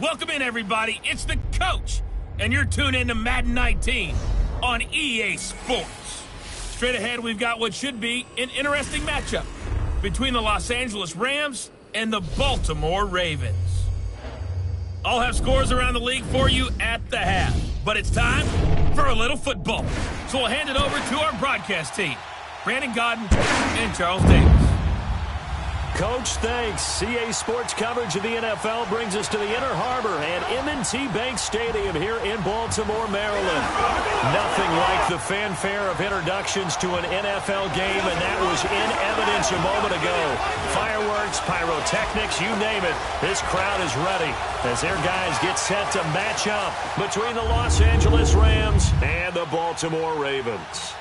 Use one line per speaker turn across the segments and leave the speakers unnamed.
Welcome in, everybody. It's the coach, and you're tuned in to Madden 19 on EA Sports. Straight ahead, we've got what should be an interesting matchup between the Los Angeles Rams and the Baltimore Ravens. I'll have scores around the league for you at the half, but it's time for a little football. So we'll hand it over to our broadcast team, Brandon Gaudin and Charles Davis.
Coach, thanks. CA Sports coverage of the NFL brings us to the Inner Harbor and M&T Bank Stadium here in Baltimore, Maryland. Nothing like the fanfare of introductions to an NFL game, and that was in evidence a moment ago. Fireworks, pyrotechnics, you name it. This crowd is ready as their guys get set to match up between the Los Angeles Rams and the Baltimore Ravens.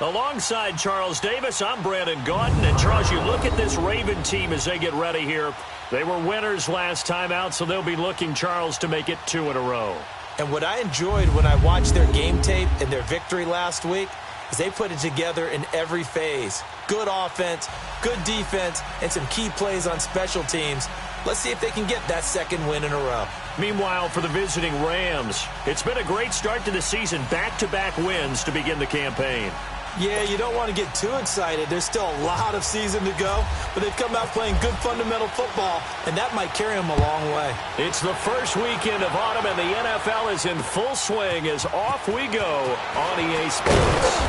Alongside Charles Davis, I'm Brandon Gaudin. And Charles, you look at this Raven team as they get ready here. They were winners last time out, so they'll be looking, Charles, to make it 2 in a row.
And what I enjoyed when I watched their game tape and their victory last week is they put it together in every phase. Good offense, good defense, and some key plays on special teams. Let's see if they can get that second win in a row.
Meanwhile, for the visiting Rams, it's been a great start to the season. Back-to-back wins to begin the campaign.
Yeah, you don't want to get too excited. There's still a lot of season to go, but they've come out playing good fundamental football, and that might carry them a long way.
It's the first weekend of autumn, and the NFL is in full swing as off we go on EA Sports.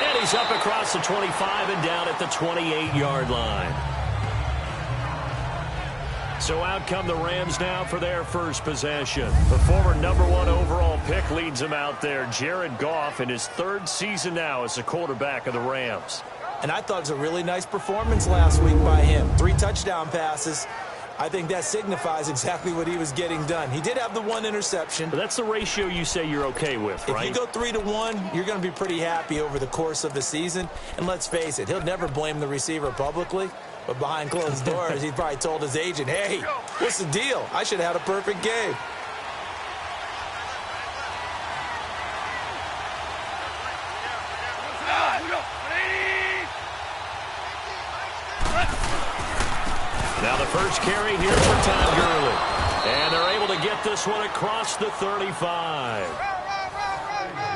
And he's up across the 25 and down at the 28-yard line. So out come the Rams now for their first possession. The former #1 overall pick leads them out there. Jared Goff in his 3rd season now as the quarterback of the Rams.
And I thought it was a really nice performance last week by him. 3 touchdown passes. I think that signifies exactly what he was getting done. He did have the 1 interception.
But that's the ratio you say you're okay with, right?
If you go 3-1, you're going to be pretty happy over the course of the season. And let's face it, he'll never blame the receiver publicly. But behind closed doors, he probably told his agent, hey, what's the deal? I should have had a perfect game.
Now the first carry here for Todd Gurley. And they're able to get this one across the 35.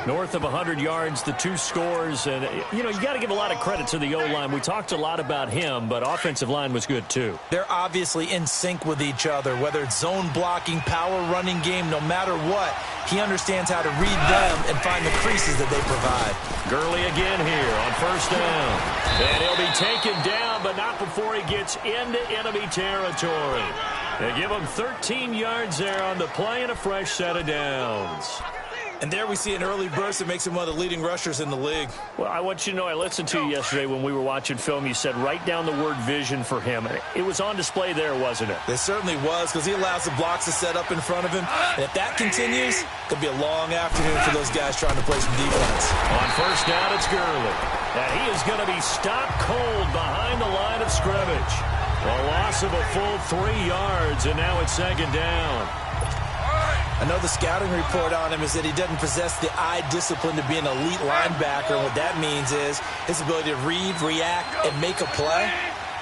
North of 100 yards, the 2 scores. And, you know, you got to give a lot of credit to the O-line. We talked a lot about him, but offensive line was good, too.
They're obviously in sync with each other, whether it's zone blocking, power running game, no matter what. He understands how to read them and find the creases that they provide.
Gurley again here on first down. And he'll be taken down, but not before he gets into enemy territory. They give him 13 yards there on the play and a fresh set of downs.
And there we see an early burst that makes him one of the leading rushers in the league.
Well, I want you to know, I listened to you yesterday when we were watching film. You said write down the word vision for him. It was on display there, wasn't it?
It certainly was, because he allows the blocks to set up in front of him. And if that continues, it could be a long afternoon for those guys trying to play some defense.
On first down, it's Gurley. And he is going to be stopped cold behind the line of scrimmage. A loss of a full 3 yards, and now it's second down.
I know the scouting report on him is that he doesn't possess the eye discipline to be an elite linebacker. And what that means is his ability to read, react, and make a play.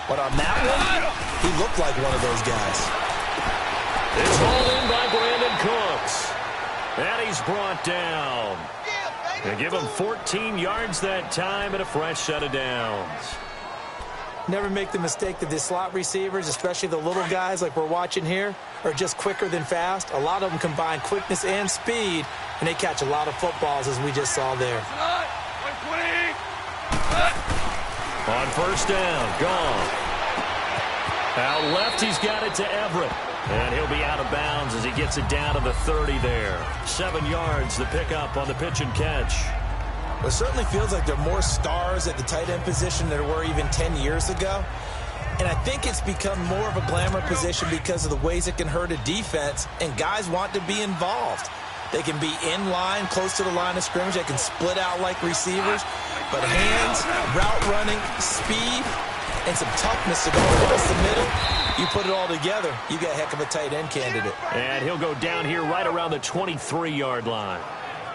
But on that one, he looked like one of those guys.
It's hauled in by Brandon Cooks. And he's brought down. They give him 14 yards that time and a fresh set of downs.
Never make the mistake that the slot receivers, especially the little guys like we're watching here, are just quicker than fast. A lot of them combine quickness and speed, and they catch a lot of footballs, as we just saw there.
On first down, gone. Out left, he's got it to Everett. And he'll be out of bounds as he gets it down to the 30 there. 7 yards, the pickup on the pitch and catch.
Well, it certainly feels like there are more stars at the tight end position than there were even 10 years ago. And I think it's become more of a glamour position because of the ways it can hurt a defense, and guys want to be involved. They can be in line, close to the line of scrimmage. They can split out like receivers. But hands, route running, speed, and some toughness to go across the middle, you put it all together, you got a heck of a tight end candidate.
And he'll go down here right around the 23-yard line.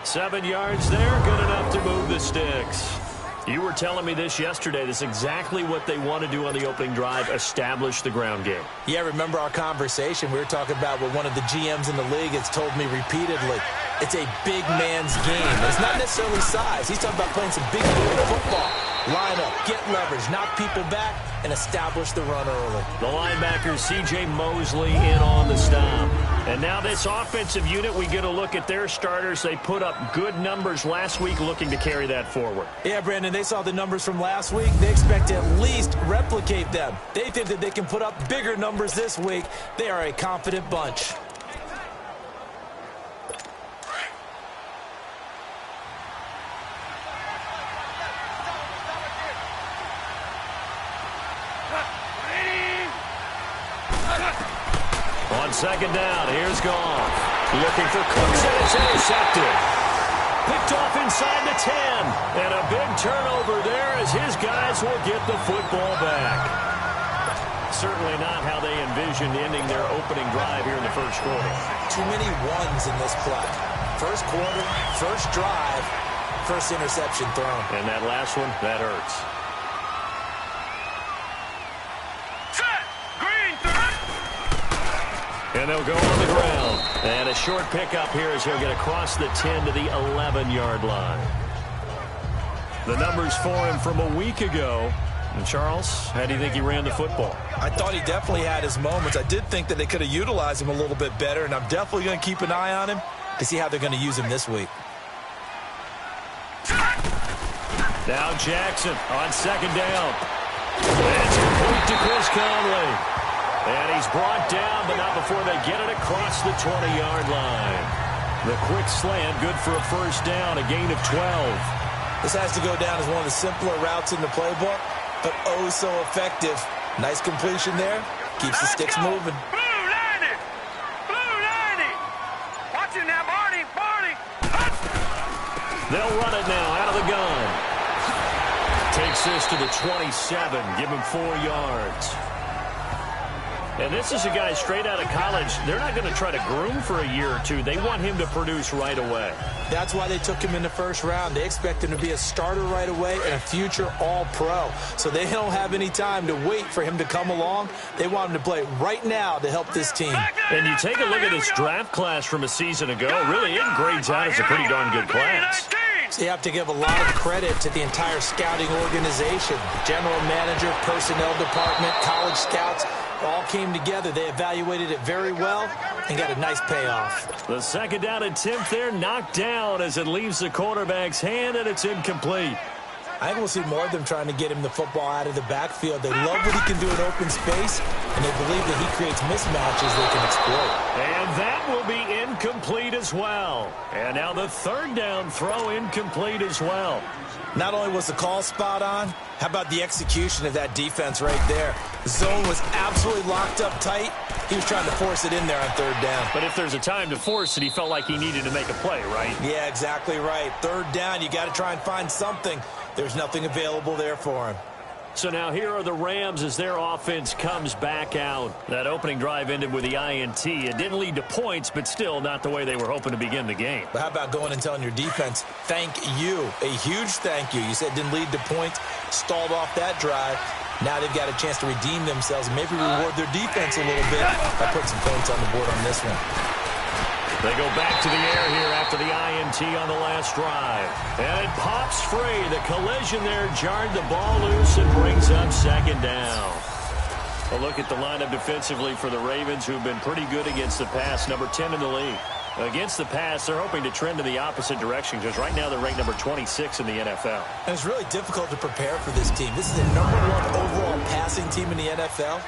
7 yards there, good enough to move the sticks. You were telling me this yesterday. This is exactly what they want to do on the opening drive, establish the ground game.
Yeah, remember our conversation? We were talking about what one of the GMs in the league has told me repeatedly. It's a big man's game. It's not necessarily size. He's talking about playing some big football. Line up, get leverage, knock people back, and establish the run early.
The linebacker, C.J. Mosley, in on the stop. And now this offensive unit, we get a look at their starters. They put up good numbers last week, looking to carry that forward.
Yeah, Brandon, they saw the numbers from last week. They expect to at least replicate them. They think that they can put up bigger numbers this week. They are a confident bunch.
On second down, here's Goff. Looking for Cooks, and it's intercepted. Picked off inside the 10. And a big turnover there as his guys will get the football back. Certainly not how they envisioned ending their opening drive here in the first quarter.
Too many ones in this play. First quarter, first drive, first interception thrown.
And that last one, that hurts. And they'll go on the ground. And a short pickup here as he'll get across the 10 to the 11-yard line. The numbers for him from a week ago. And Charles, how do you think he ran the football?
I thought he definitely had his moments. I did think that they could have utilized him a little bit better, and I'm definitely going to keep an eye on him to see how they're going to use him this week.
Now Jackson on second down. That's complete to Chris Conley. And he's brought down, but not before they get it across the 20-yard line. The quick slant, good for a first down, a gain of 12.
This has to go down as one of the simpler routes in the playbook, but oh so effective. Nice completion there. Keeps the sticks moving.
Blue 90! Blue 90! Watch it now, Barney! Barney!
They'll run it now out of the gun. Takes this to the 27, give him 4 yards. And this is a guy straight out of college. They're not going to try to groom for a year or two. They want him to produce right away.
That's why they took him in the first round. They expect him to be a starter right away and a future all-pro. So they don't have any time to wait for him to come along. They want him to play right now to help this team.
And you take a look at this draft class from a season ago. Really, it grades out as a pretty darn good class.
So you have to give a lot of credit to the entire scouting organization. General manager, personnel department, college scouts. All came together. They evaluated it very well and got a nice payoff.
The second down attempt there knocked down as it leaves the quarterback's hand, and it's incomplete.
I think we'll see more of them trying to get him the football out of the backfield. They love what he can do in open space, and they believe that he creates mismatches they can exploit.
And that will be incomplete as well. And now the third down throw incomplete as well.
Not only was the call spot on, how about the execution of that defense right there? The zone was absolutely locked up tight. He was trying to force it in there on third down.
But if there's a time to force it, he felt like he needed to make a play, right?
Yeah, exactly right. Third down, you got to try and find something. There's nothing available there for him.
So now here are the Rams as their offense comes back out. That opening drive ended with the INT. It didn't lead to points, but still not the way they were hoping to begin the game.
But how about going and telling your defense, thank you, a huge thank you. You said it didn't lead to points, stalled off that drive. Now they've got a chance to redeem themselves and maybe reward their defense a little bit by putting some points on the board on this one.
They go back to the air here after the INT on the last drive. And it pops free. The collision there jarred the ball loose and brings up second down. A look at the lineup defensively for the Ravens, who've been pretty good against the pass, number 10 in the league. Against the pass, they're hoping to trend in the opposite direction because right now they're ranked number 26 in the NFL.
And it's really difficult to prepare for this team. This is the #1 overall passing team in the NFL.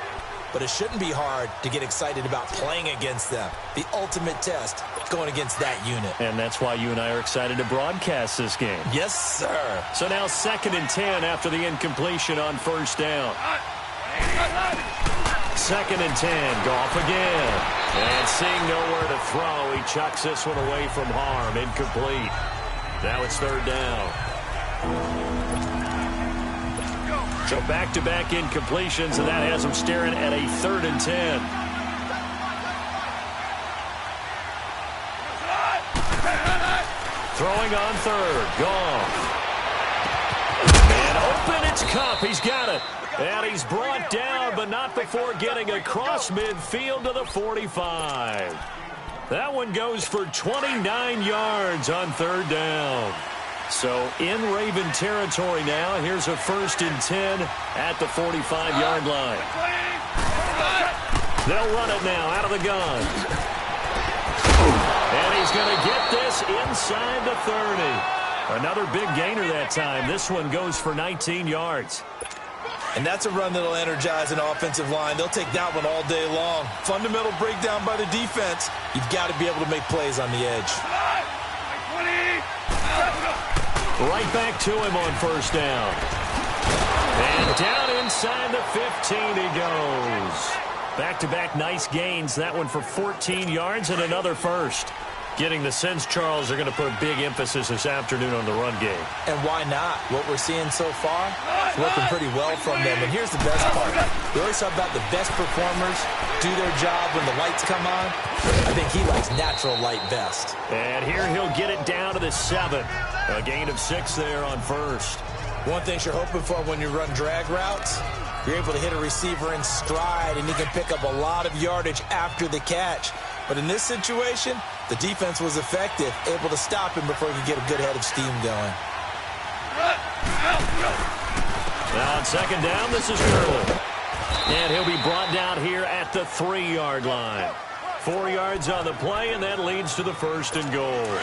But it shouldn't be hard to get excited about playing against them. The ultimate test going against that unit.
And that's why you and I are excited to broadcast this game.
Yes, sir.
So now 2nd and 10 after the incompletion on first down. 2nd and 10, Goff again. And seeing nowhere to throw, he chucks this one away from harm. Incomplete. Now it's 3rd down. So back-to-back incompletions, and that has them staring at a 3rd and 10. Throwing on 3rd, Goff. It's Kupp. He's got it. And he's brought down, but not before getting across midfield to the 45. That one goes for 29 yards on third down. So in Raven territory now. Here's a 1st and 10 at the 45-yard line. They'll run it now out of the gun. And he's going to get this inside the 30. Another big gainer that time. This one goes for 19 yards.
And that's a run that'll energize an offensive line. They'll take that one all day long. Fundamental breakdown by the defense. You've got to be able to make plays on the edge.
Right back to him on 1st down. And down inside the 15 he goes. Back-to-back nice gains. That one for 14 yards and another 1st. Getting the sense, Charles, they're going to put a big emphasis this afternoon on the run game.
And why not? What we're seeing so far is working pretty well from them. And here's the best part. We always talk about the best performers do their job when the lights come on. I think he likes natural light best.
And here he'll get it down to the 7. A gain of 6 there on 1st.
One thing you're hoping for when you run drag routes, you're able to hit a receiver in stride, and he can pick up a lot of yardage after the catch. But in this situation, the defense was effective, able to stop him before he could get a good head of steam going.
Now on 2nd down, this is Gurley. And he'll be brought down here at the 3-yard line. 4 yards on the play, and that leads to the 1st and goal.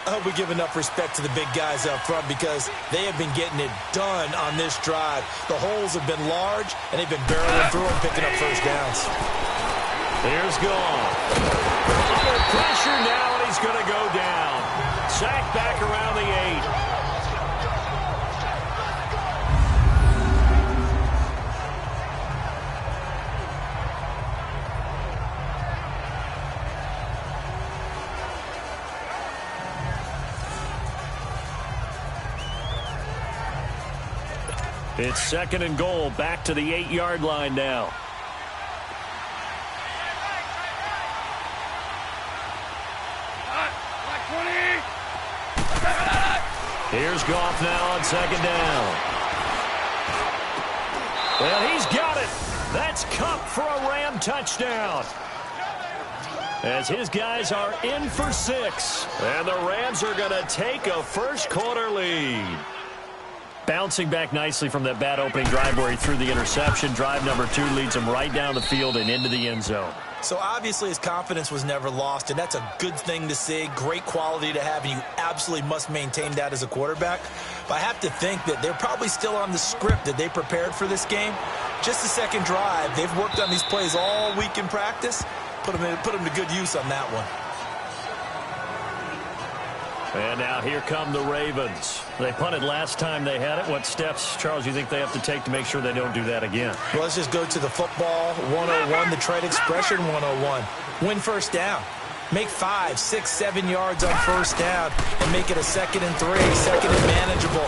I hope we give enough respect to the big guys up front because they have been getting it done on this drive. The holes have been large, and they've been barreling through and picking up 1st downs.
Here's Gall. Under pressure now, and he's going to go down. Sacked back around the 8. It's 2nd and goal, back to the 8-yard line now. Here's Goff now on 2nd down. And he's got it. That's Kupp for a Ram touchdown. As his guys are in for 6. And the Rams are going to take a first-quarter lead. Bouncing back nicely from that bad opening drive where he threw the interception. Drive number 2 leads him right down the field and into the end zone.
So obviously his confidence was never lost, and that's a good thing to see. Great quality to have, and you absolutely must maintain that as a quarterback. But I have to think that they're probably still on the script that they prepared for this game. Just the 2nd drive. They've worked on these plays all week in practice. Put them to good use on that one.
And now here come the Ravens. They punted last time they had it. What steps, Charles, you think they have to take to make sure they don't do that again?
Well, let's just go to the football 101, the trade expression 101. Win 1st down. Make 5, 6, 7 yards on 1st down and make it a 2nd and 3, 2nd and manageable.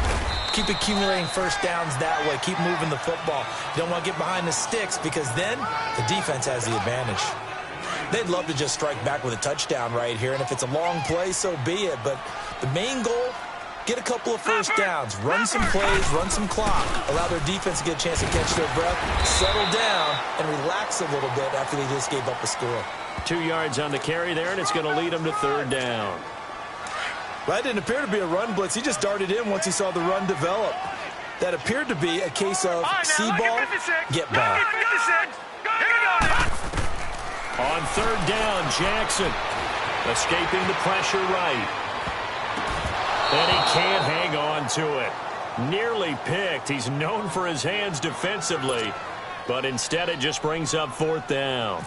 Keep accumulating 1st downs that way. Keep moving the football. You don't want to get behind the sticks because then the defense has the advantage. They'd love to just strike back with a touchdown right here, and if it's a long play, so be it. But the main goal, get a couple of 1st downs, run some plays, run some clock, allow their defense to get a chance to catch their breath, settle down, and relax a little bit after they just gave up a score.
2 yards on the carry there, and it's going to lead them to 3rd down.
Well, that didn't appear to be a run blitz. He just darted in once he saw the run develop. That appeared to be a case of see ball, get ball.
On 3rd down, Jackson escaping the pressure right. And he can't hang on to it. Nearly picked. He's known for his hands defensively, but instead it just brings up 4th down.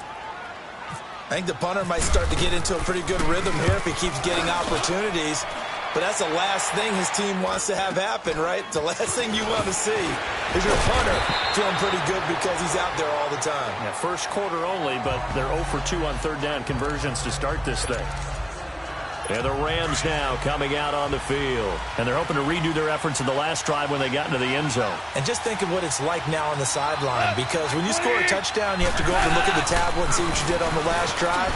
I think the punter might start to get into a pretty good rhythm here if he keeps getting opportunities. But that's the last thing his team wants to have happen, right? The last thing you want to see is your punter feeling pretty good because he's out there all the time.
Yeah, 1st quarter only, but they're 0 for 2 on 3rd down conversions to start this thing. And the Rams now coming out on the field. And they're hoping to redo their efforts in the last drive when they got into the end zone.
And just think of what it's like now on the sideline. Because when you score a touchdown, you have to go up and look at the tablet and see what you did on the last drive.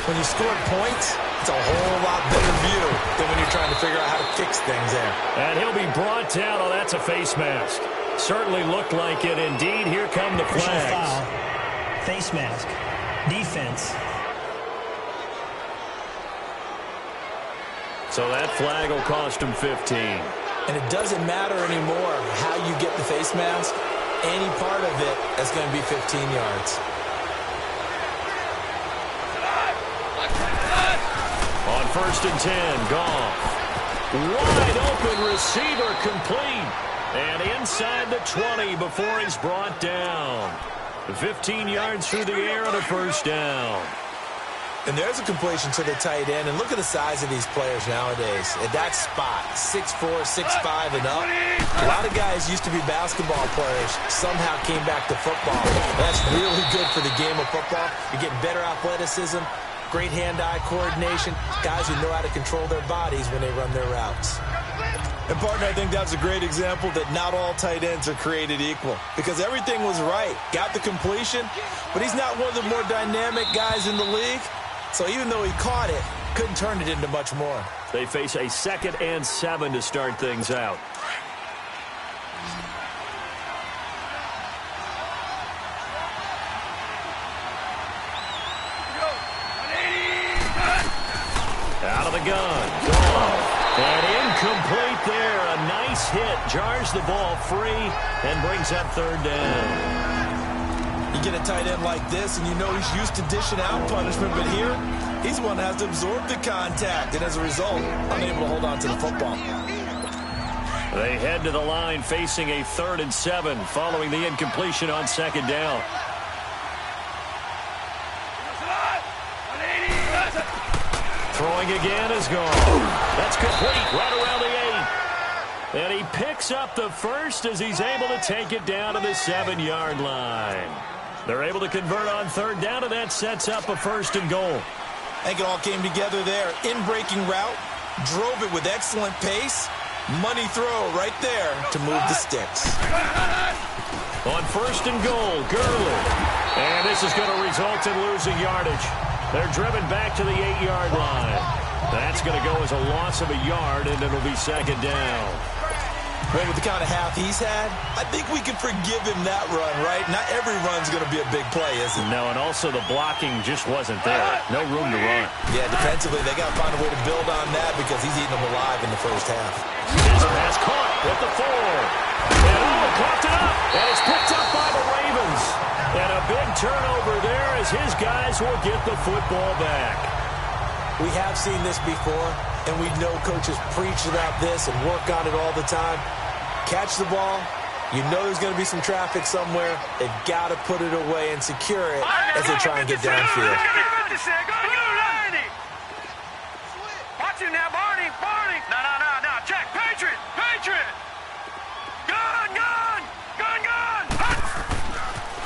When you scored points, it's a whole lot better view than when you're trying to figure out how to fix things there.
And he'll be brought down. Oh, that's a face mask. Certainly looked like it. Indeed, here come the flags.
Foul. Face mask. Defense.
So that flag will cost him 15.
And it doesn't matter anymore how you get the face mask. Any part of it is going to be 15 yards.
On 1st and 10, Goff. Wide open receiver complete. And inside the 20 before he's brought down. 15 yards through the air and a first down.
And there's a completion to the tight end. And look at the size of these players nowadays. At that spot, 6'4", 6'5", and up. A lot of guys used to be basketball players, somehow came back to football. That's really good for the game of football. You're getting better athleticism, great hand-eye coordination, guys who know how to control their bodies when they run their routes. And, partner, I think that's a great example that not all tight ends are created equal. Because everything was right. Got the completion, but he's not one of the more dynamic guys in the league. So even though he caught it, couldn't turn it into much more.
They face a 2nd and 7 to start things out. Out of the gun. Gone. And incomplete there. A nice hit. Jars the ball free and brings up 3rd down.
You get a tight end like this, and you know he's used to dishing out punishment, but here, he's the one that has to absorb the contact, and as a result, unable to hold on to the football.
They head to the line facing a 3rd and 7 following the incompletion on 2nd down. Throwing again is gone. That's complete right around the 8. And he picks up the first as he's able to take it down to the 7-yard line. They're able to convert on 3rd down, and that sets up a 1st and goal.
I think it all came together there. In-breaking route, drove it with excellent pace. Money throw right there to move the sticks.
On 1st and goal, Gurley. And this is going to result in losing yardage. They're driven back to the 8-yard line. That's going to go as a loss of a yard, and it'll be 2nd down.
Well, with the kind of half he's had, I think we can forgive him that run, right? Not every run's going to be a big play, is it?
No, and also the blocking just wasn't there. No room to run.
Yeah, defensively, they got to find a way to build on that because he's eating them alive in the first half.
His pass caught at the 4. And caught it up, and it's picked up by the Ravens. And a big turnover there as his guys will get the football back.
We have seen this before, and we know coaches preach about this and work on it all the time. Catch the ball. You know there's going to be some traffic somewhere. They've got to put it away and secure it as they try and get downfield.
Watch him now, Barney. Barney. No. Check. Patriot. Gun.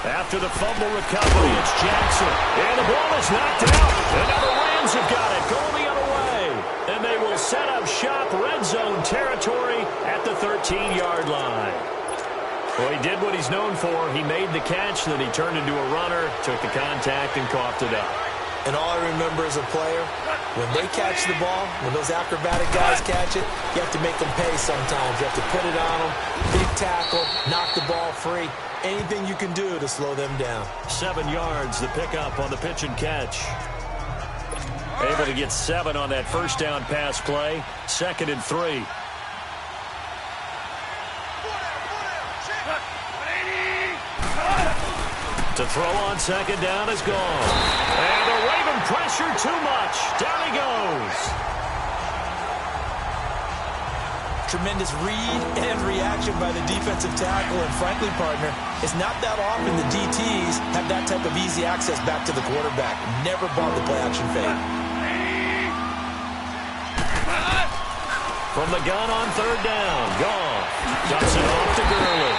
After the fumble recovery, it's Jackson. And the ball is knocked out. And now the Rams have got it. Going the other way. And they will set up shop red zone territory at the 13-yard line. Well, he did what he's known for. He made the catch, then he turned into a runner, took the contact, and coughed it up.
And all I remember as a player, when they catch the ball, when those acrobatic guys catch it, you have to make them pay sometimes. You have to put it on them, big tackle, knock the ball free. Anything you can do to slow them down.
7 yards, the pickup on the pitch and catch. Able to get 7 on that first down pass play. 2nd and 3. To throw on 2nd down is gone. And the Raven pressure too much. Down he goes.
Tremendous read and reaction by the defensive tackle. And frankly, partner, it's not that often the DTs have that type of easy access back to the quarterback. Never bought the play-action fake.
From the gun on 3rd down. Gone. Dumps it off to Gurley.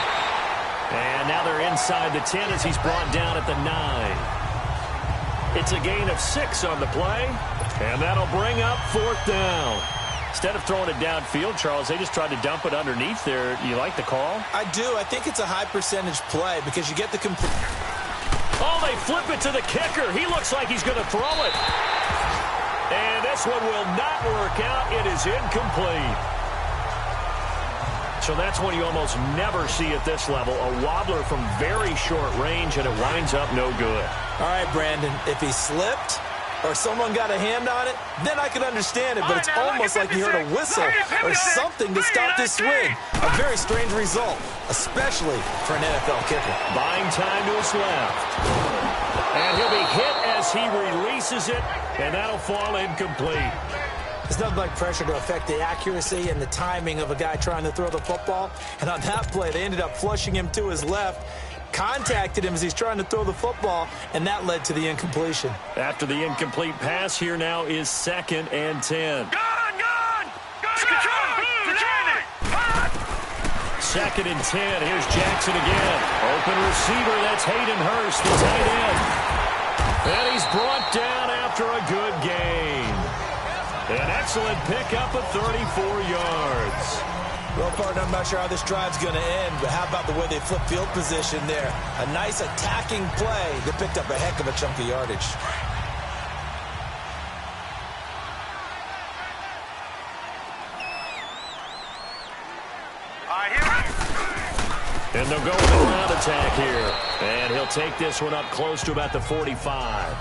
And now they're inside the 10 as he's brought down at the 9. It's a gain of 6 on the play. And that'll bring up 4th down. Instead of throwing it downfield, Charles, they just tried to dump it underneath there. You like the call?
I do. I think it's a high percentage play because you get the complete.
Oh, they flip it to the kicker. He looks like he's going to throw it. And this one will not work out. It is incomplete. So that's one you almost never see at this level. A wobbler from very short range, and it winds up no good.
All right, Brandon, if he slipped or someone got a hand on it, then I could understand it, but it's almost like he heard a whistle or something to stop this swing. A very strange result, especially for an NFL kicker.
Buying time to his left. And he'll be hit as he releases it, and that'll fall incomplete.
There's nothing like pressure to affect the accuracy and the timing of a guy trying to throw the football. And on that play, they ended up flushing him to his left, contacted him as he's trying to throw the football, and that led to the incompletion.
After the incomplete pass, here now is 2nd and 10.
Gone!
2nd and 10. Here's Jackson again. Open receiver. That's Hayden Hurst, the tight end. And he's brought down after a good gain. An excellent pickup of 34 yards.
Well, partner, I'm not sure how this drive's going to end, but how about the way they flip field position there? A nice attacking play that picked up a heck of a chunk of yardage.
And they'll go with a ground attack here. And he'll take this one up close to about the 45.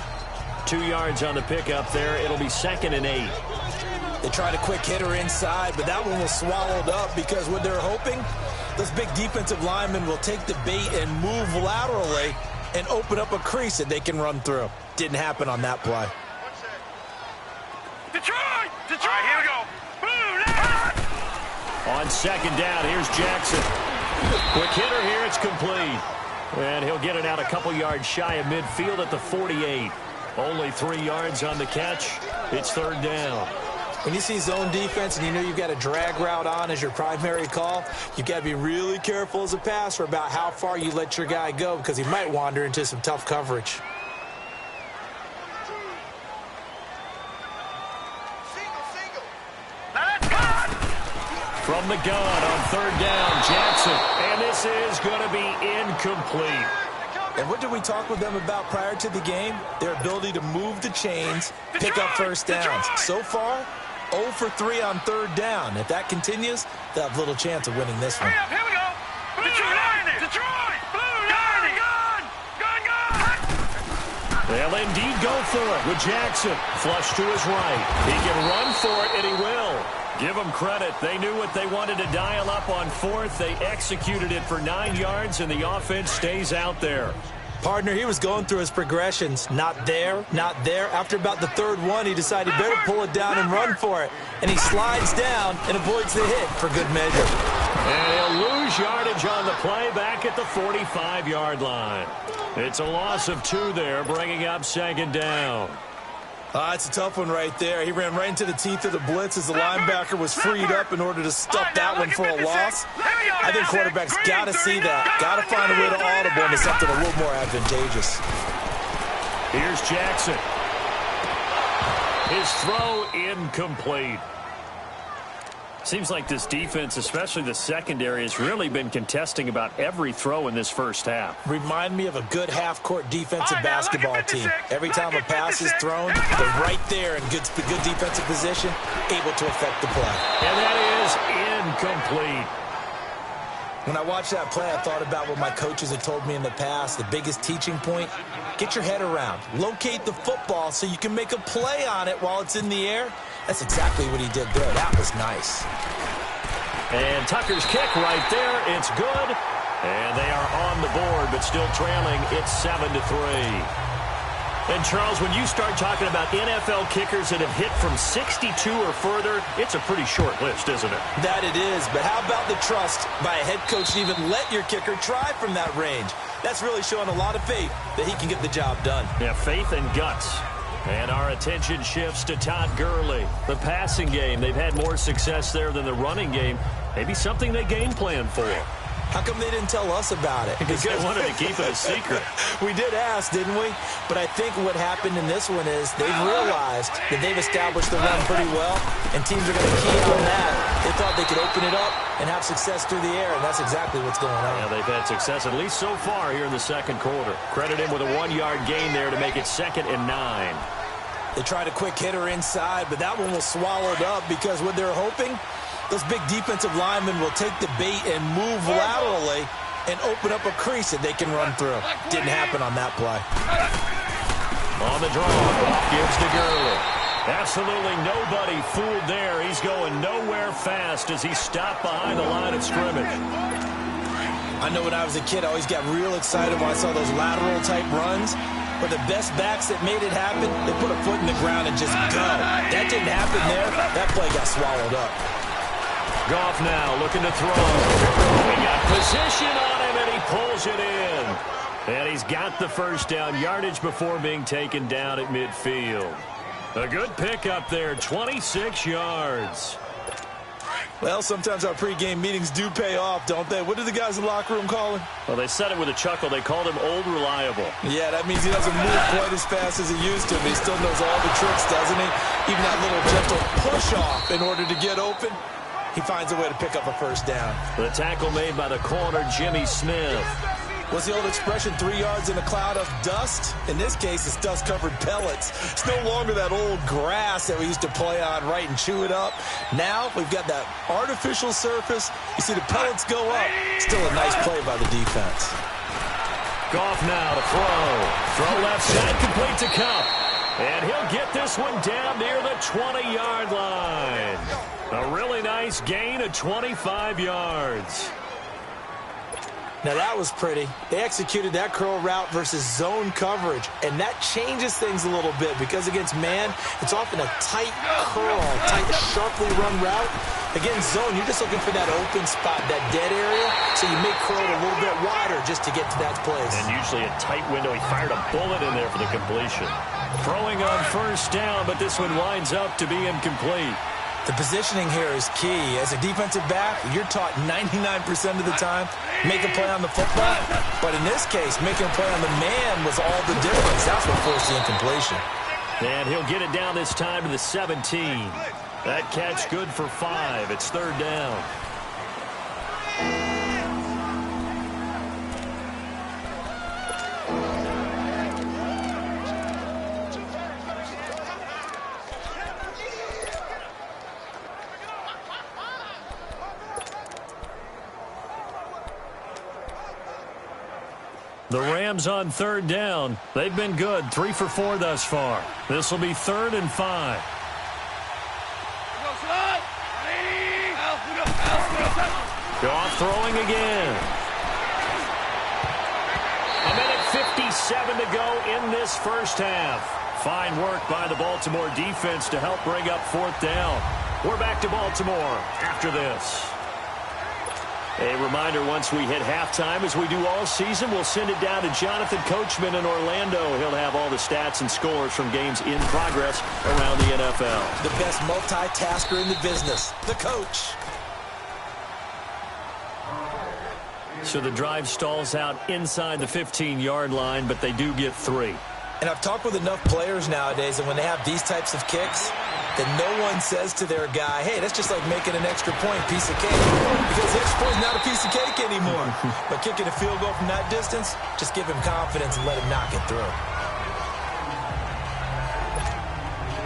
2 yards on the pickup there. It'll be 2nd and 8.
They tried a quick hitter inside, but that one was swallowed up because what they're hoping, those big defensive linemen will take the bait and move laterally and open up a crease that they can run through. Didn't happen on that play.
Detroit! All right, here we go.
On 2nd down, here's Jackson. Quick hitter here, it's complete. And he'll get it out a couple yards shy of midfield at the 48. Only 3 yards on the catch. It's 3rd down.
When you see zone defense and you know you've got a drag route on as your primary call, you've got to be really careful as a passer about how far you let your guy go because he might wander into some tough coverage.
From the gun on 3rd down, Jackson. And this is going to be incomplete.
And what did we talk with them about prior to the game? Their ability to move the chains, pick up first downs. So far, 0 for 3 on 3rd down. If that continues, they'll have little chance of winning this one.
Hurry up, here we go. Detroit!
They'll indeed go for it with Jackson. Flush to his right. He can run for it, and he will. Give them credit. They knew what they wanted to dial up on 4th. They executed it for 9 yards, and the offense stays out there.
Partner, he was going through his progressions. Not there, not there. After about the 3rd one, he decided he better pull it down and run for it. And he slides down and avoids the hit for good measure.
And he'll lose yardage on the play back at the 45-yard line. It's a loss of 2 there, bringing up 2nd down.
It's a tough one right there. He ran right into the teeth of the blitz as the linebacker was freed up in order to stuff that one for a loss. I think quarterbacks got to see that. Got to find a way to audible into something a little more advantageous.
Here's Jackson. His throw incomplete. Seems like this defense, especially the secondary, has really been contesting about every throw in this first half.
Remind me of a good half-court defensive basketball team. Every time a pass is thrown, they're right there in good defensive position, able to affect the play.
And that is incomplete.
When I watched that play, I thought about what my coaches had told me in the past. The biggest teaching point, get your head around. Locate the football so you can make a play on it while it's in the air. That's exactly what he did there. That was nice.
And Tucker's kick right there. It's good. And they are on the board, but still trailing. It's 7-3. And, Charles, when you start talking about NFL kickers that have hit from 62 or further, it's a pretty short list, isn't it?
That it is. But how about the trust by a head coach to even let your kicker try from that range? That's really showing a lot of faith that he can get the job done.
Yeah, faith and guts. And our attention shifts to Todd Gurley. The passing game, they've had more success there than the running game. Maybe something they game plan for.
How come they didn't tell us about it?
Because they wanted to keep it a secret.
We did ask, didn't we? But I think what happened in this one is they've realized that they've established the run pretty well, and teams are going to key on that. They thought they could open it up and have success through the air, and that's exactly what's going on.
Yeah, they've had success, at least so far, here in the second quarter. Credit him with a 1-yard gain there to make it 2nd and 9.
They tried a quick hitter inside, but that one was swallowed up because what they're hoping Those big defensive linemen will take the bait and move laterally and open up a crease that they can run through. Didn't happen on that play.
On the draw, gives to Gurley. Absolutely nobody fooled there. He's going nowhere fast as he stopped behind the line of scrimmage.
I know when I was a kid, I always got real excited when I saw those lateral-type runs. But the best backs that made it happen, they put a foot in the ground and just go. That didn't happen there. That play got swallowed up.
Goff now looking to throw. He got position on him, and he pulls it in. And he's got the first down yardage before being taken down at midfield. A good pickup there, 26 yards.
Well, sometimes our pregame meetings do pay off, don't they? What do the guys in the locker room call him?
Well, they said it with a chuckle. They called him Old Reliable.
Yeah, that means he doesn't move quite as fast as he used to, but he still knows all the tricks, doesn't he? Even that little gentle push-off in order to get open. He finds a way to pick up a first down.
The tackle made by the corner, Jimmy Smith.
What's the old expression, 3 yards in a cloud of dust? In this case, it's dust-covered pellets. It's no longer that old grass that we used to play on, right, and chew it up. Now we've got that artificial surface. You see the pellets go up. Still a nice play by the defense.
Goff now to throw. Throw left side, complete to Kupp. And he'll get this one down near the 20-yard line. A really nice gain of 25 yards.
Now that was pretty. They executed that curl route versus zone coverage, and that changes things a little bit because against man, it's often a tight curl, tight, sharply run route. Against zone, you're just looking for that open spot, that dead area, so you make curl a little bit wider just to get to that place.
And usually a tight window. He fired a bullet in there for the completion. Throwing on first down, but this one winds up to be incomplete.
The positioning here is key. As a defensive back, you're taught 99% of the time, make a play on the football. But in this case, making a play on the man was all the difference. That's what forced the incompletion.
And he'll get it down this time to the 17. That catch good for 5. It's third down. The Rams on third down. They've been good. 3 for 4 thus far. This will be 3rd and 5. Goff throwing again. A minute 57 to go in this first half. Fine work by the Baltimore defense to help bring up 4th down. We're back to Baltimore after this. A reminder, once we hit halftime, as we do all season, we'll send it down to Jonathan Coachman in Orlando. He'll have all the stats and scores from games in progress around the NFL.
The best multitasker in the business, the coach.
So the drive stalls out inside the 15-yard line, but they do get 3.
And I've talked with enough players nowadays, and when they have these types of kicks, that no one says to their guy, hey, that's just like making an extra point, piece of cake. Because the extra point is not a piece of cake anymore. But kicking a field goal from that distance, just give him confidence and let him knock it through.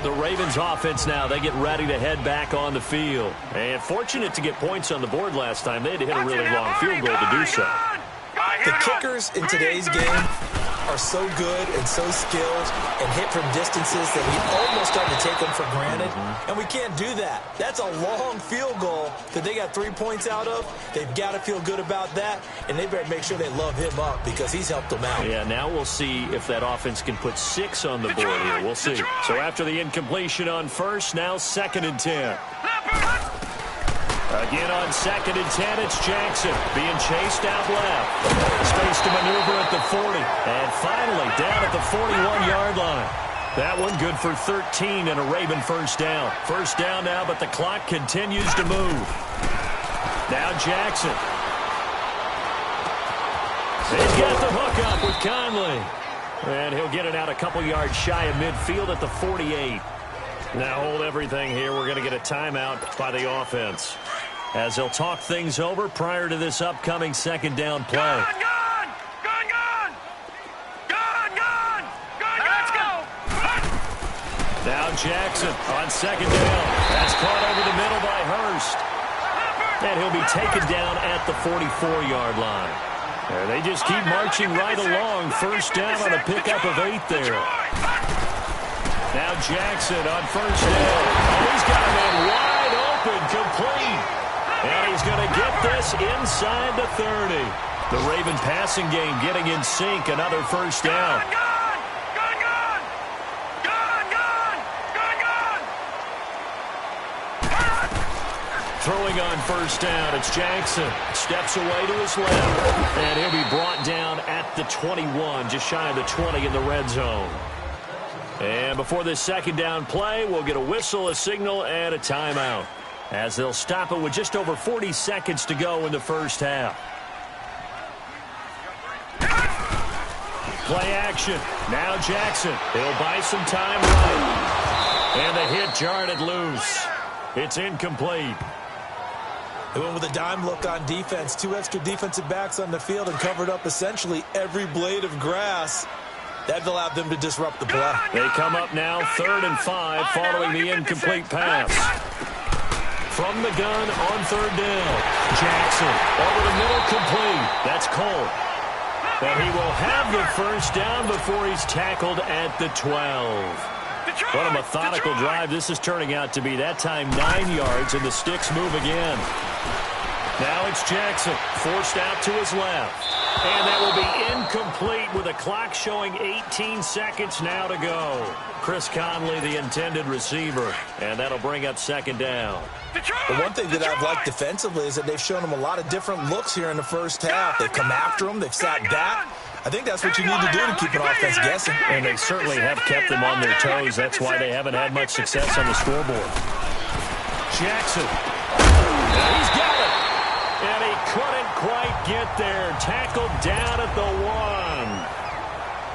The Ravens offense now, they get ready to head back on the field. And fortunate to get points on the board last time. They had to hit a really long field goal to do so.
The kickers in today's game are so good and so skilled and hit from distances that we almost start to take them for granted. And we can't do that. That's a long field goal that they got 3 points out of. They've got to feel good about that, and they better make sure they love him up because he's helped them out.
Yeah, now we'll see if that offense can put 6 on the board here. We'll see. So after the incompletion on first, now 2nd and 10. Again on 2nd and 10, it's Jackson being chased out left. Space to maneuver at the 40. And finally down at the 41-yard line. That one good for 13 and a Raven first down. First down now, but the clock continues to move. Now Jackson. He's got the hook up with Conley. And he'll get it out a couple yards shy of midfield at the 48. Now hold everything here. We're going to get a timeout by the offense, as they'll talk things over prior to this upcoming 2nd down play.
Gone! Let's go!
Now Jackson on 2nd down. That's caught over the middle by Hurst. and he'll be taken down at the 44-yard line. And they just keep marching right along. First down on a pickup of 8 there. Now Jackson on first down. Oh, he's got a man wide open, complete. And he's going to get this inside the 30. The Raven passing game getting in sync. Another first down. Throwing on first down, it's Jackson. Steps away to his left. And he'll be brought down at the 21, just shy of the 20 in the red zone. And before this second down play, we'll get a whistle, a signal, and a timeout, as they'll stop it with just over 40 seconds to go in the first half. Play action. Now Jackson. He'll buy some time right. And the hit jarred it loose. It's incomplete.
They went with a dime look on defense. 2 extra defensive backs on the field and covered up essentially every blade of grass. That allowed them to disrupt the play.
They come up now 3rd and 5 following the incomplete pass. From the gun on 3rd down. Jackson over the middle, complete. That's Cole. But he will have the first down before he's tackled at the 12. What a methodical drive this is turning out to be. That time 9 yards, and the sticks move again. Now it's Jackson, forced out to his left. And that will be incomplete with a clock showing 18 seconds now to go. Chris Conley, the intended receiver, and that'll bring up 2nd down.
The one thing that I've liked defensively is that they've shown them a lot of different looks here in the first half. They've come after them. They've sat back. I think that's what you need to do to keep an offense guessing.
And they certainly have kept them on their toes. That's why they haven't had much success on the scoreboard. Jackson. He's got it. And he couldn't quite get there. Tackled down at the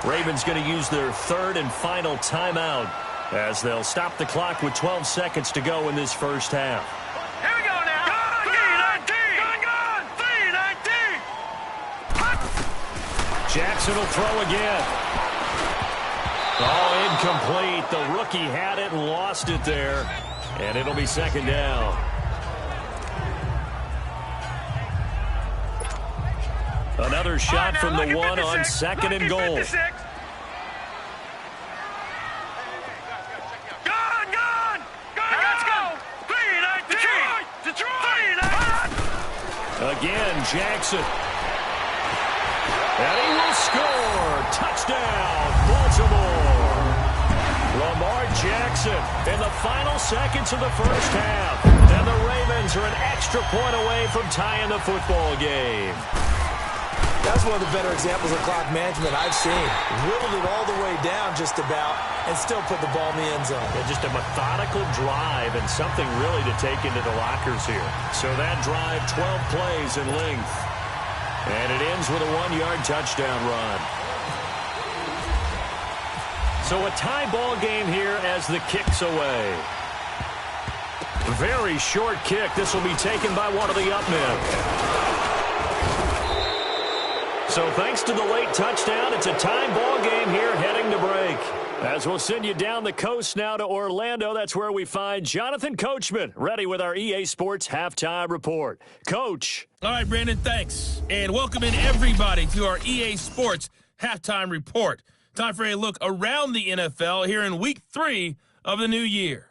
1. Ravens going to use their 3rd and final timeout, as they'll stop the clock with 12 seconds to go in this first half.
Here we go now. 3-19.
Jackson will throw again. Oh, incomplete. The rookie had it and lost it there. And it'll be 2nd down. Another shot from the 1 on 2nd and goal. Again, Jackson. And he will score. Touchdown, Baltimore. Lamar Jackson in the final seconds of the first half. And the Ravens are an extra point away from tying the football game.
That's one of the better examples of clock management I've seen. Whittled it all the way down just about and still put the ball in the end zone.
Yeah, just a methodical drive and something really to take into the lockers here. So that drive, 12 plays in length. And it ends with a 1-yard touchdown run. So a tie ball game here as the kick's away. Very short kick. This will be taken by one of the up men. So thanks to the late touchdown, it's a tie ball game here heading to break. As we'll send you down the coast now to Orlando, that's where we find Jonathan Coachman, ready with our EA Sports Halftime Report. Coach.
All right, Brandon, thanks. And welcome in everybody to our EA Sports Halftime Report. Time for a look around the NFL here in Week 3 of the new year.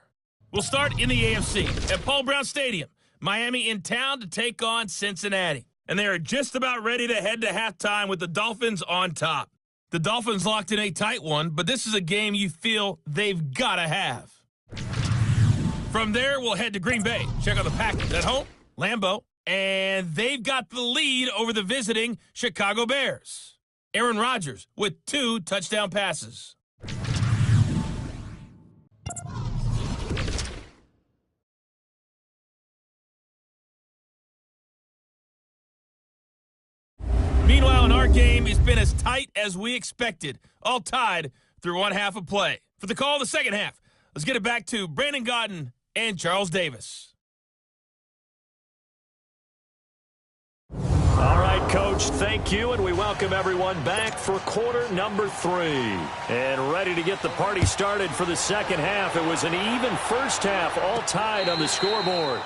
We'll start in the AFC at Paul Brown Stadium. Miami in town to take on Cincinnati. And they are just about ready to head to halftime with the Dolphins on top. The Dolphins locked in a tight one, but this is a game you feel they've got to have. From there, we'll head to Green Bay. Check out the Packers at home, Lambeau, and they've got the lead over the visiting Chicago Bears. Aaron Rodgers with 2 touchdown passes. Meanwhile, in our game, it's been as tight as we expected, all tied through one half of play. For the call of the second half, let's get it back to Brandon Gaudin and Charles Davis.
All right, Coach, thank you, and we welcome everyone back for quarter number 3. And ready to get the party started for the second half. It was an even first half, all tied on the scoreboard.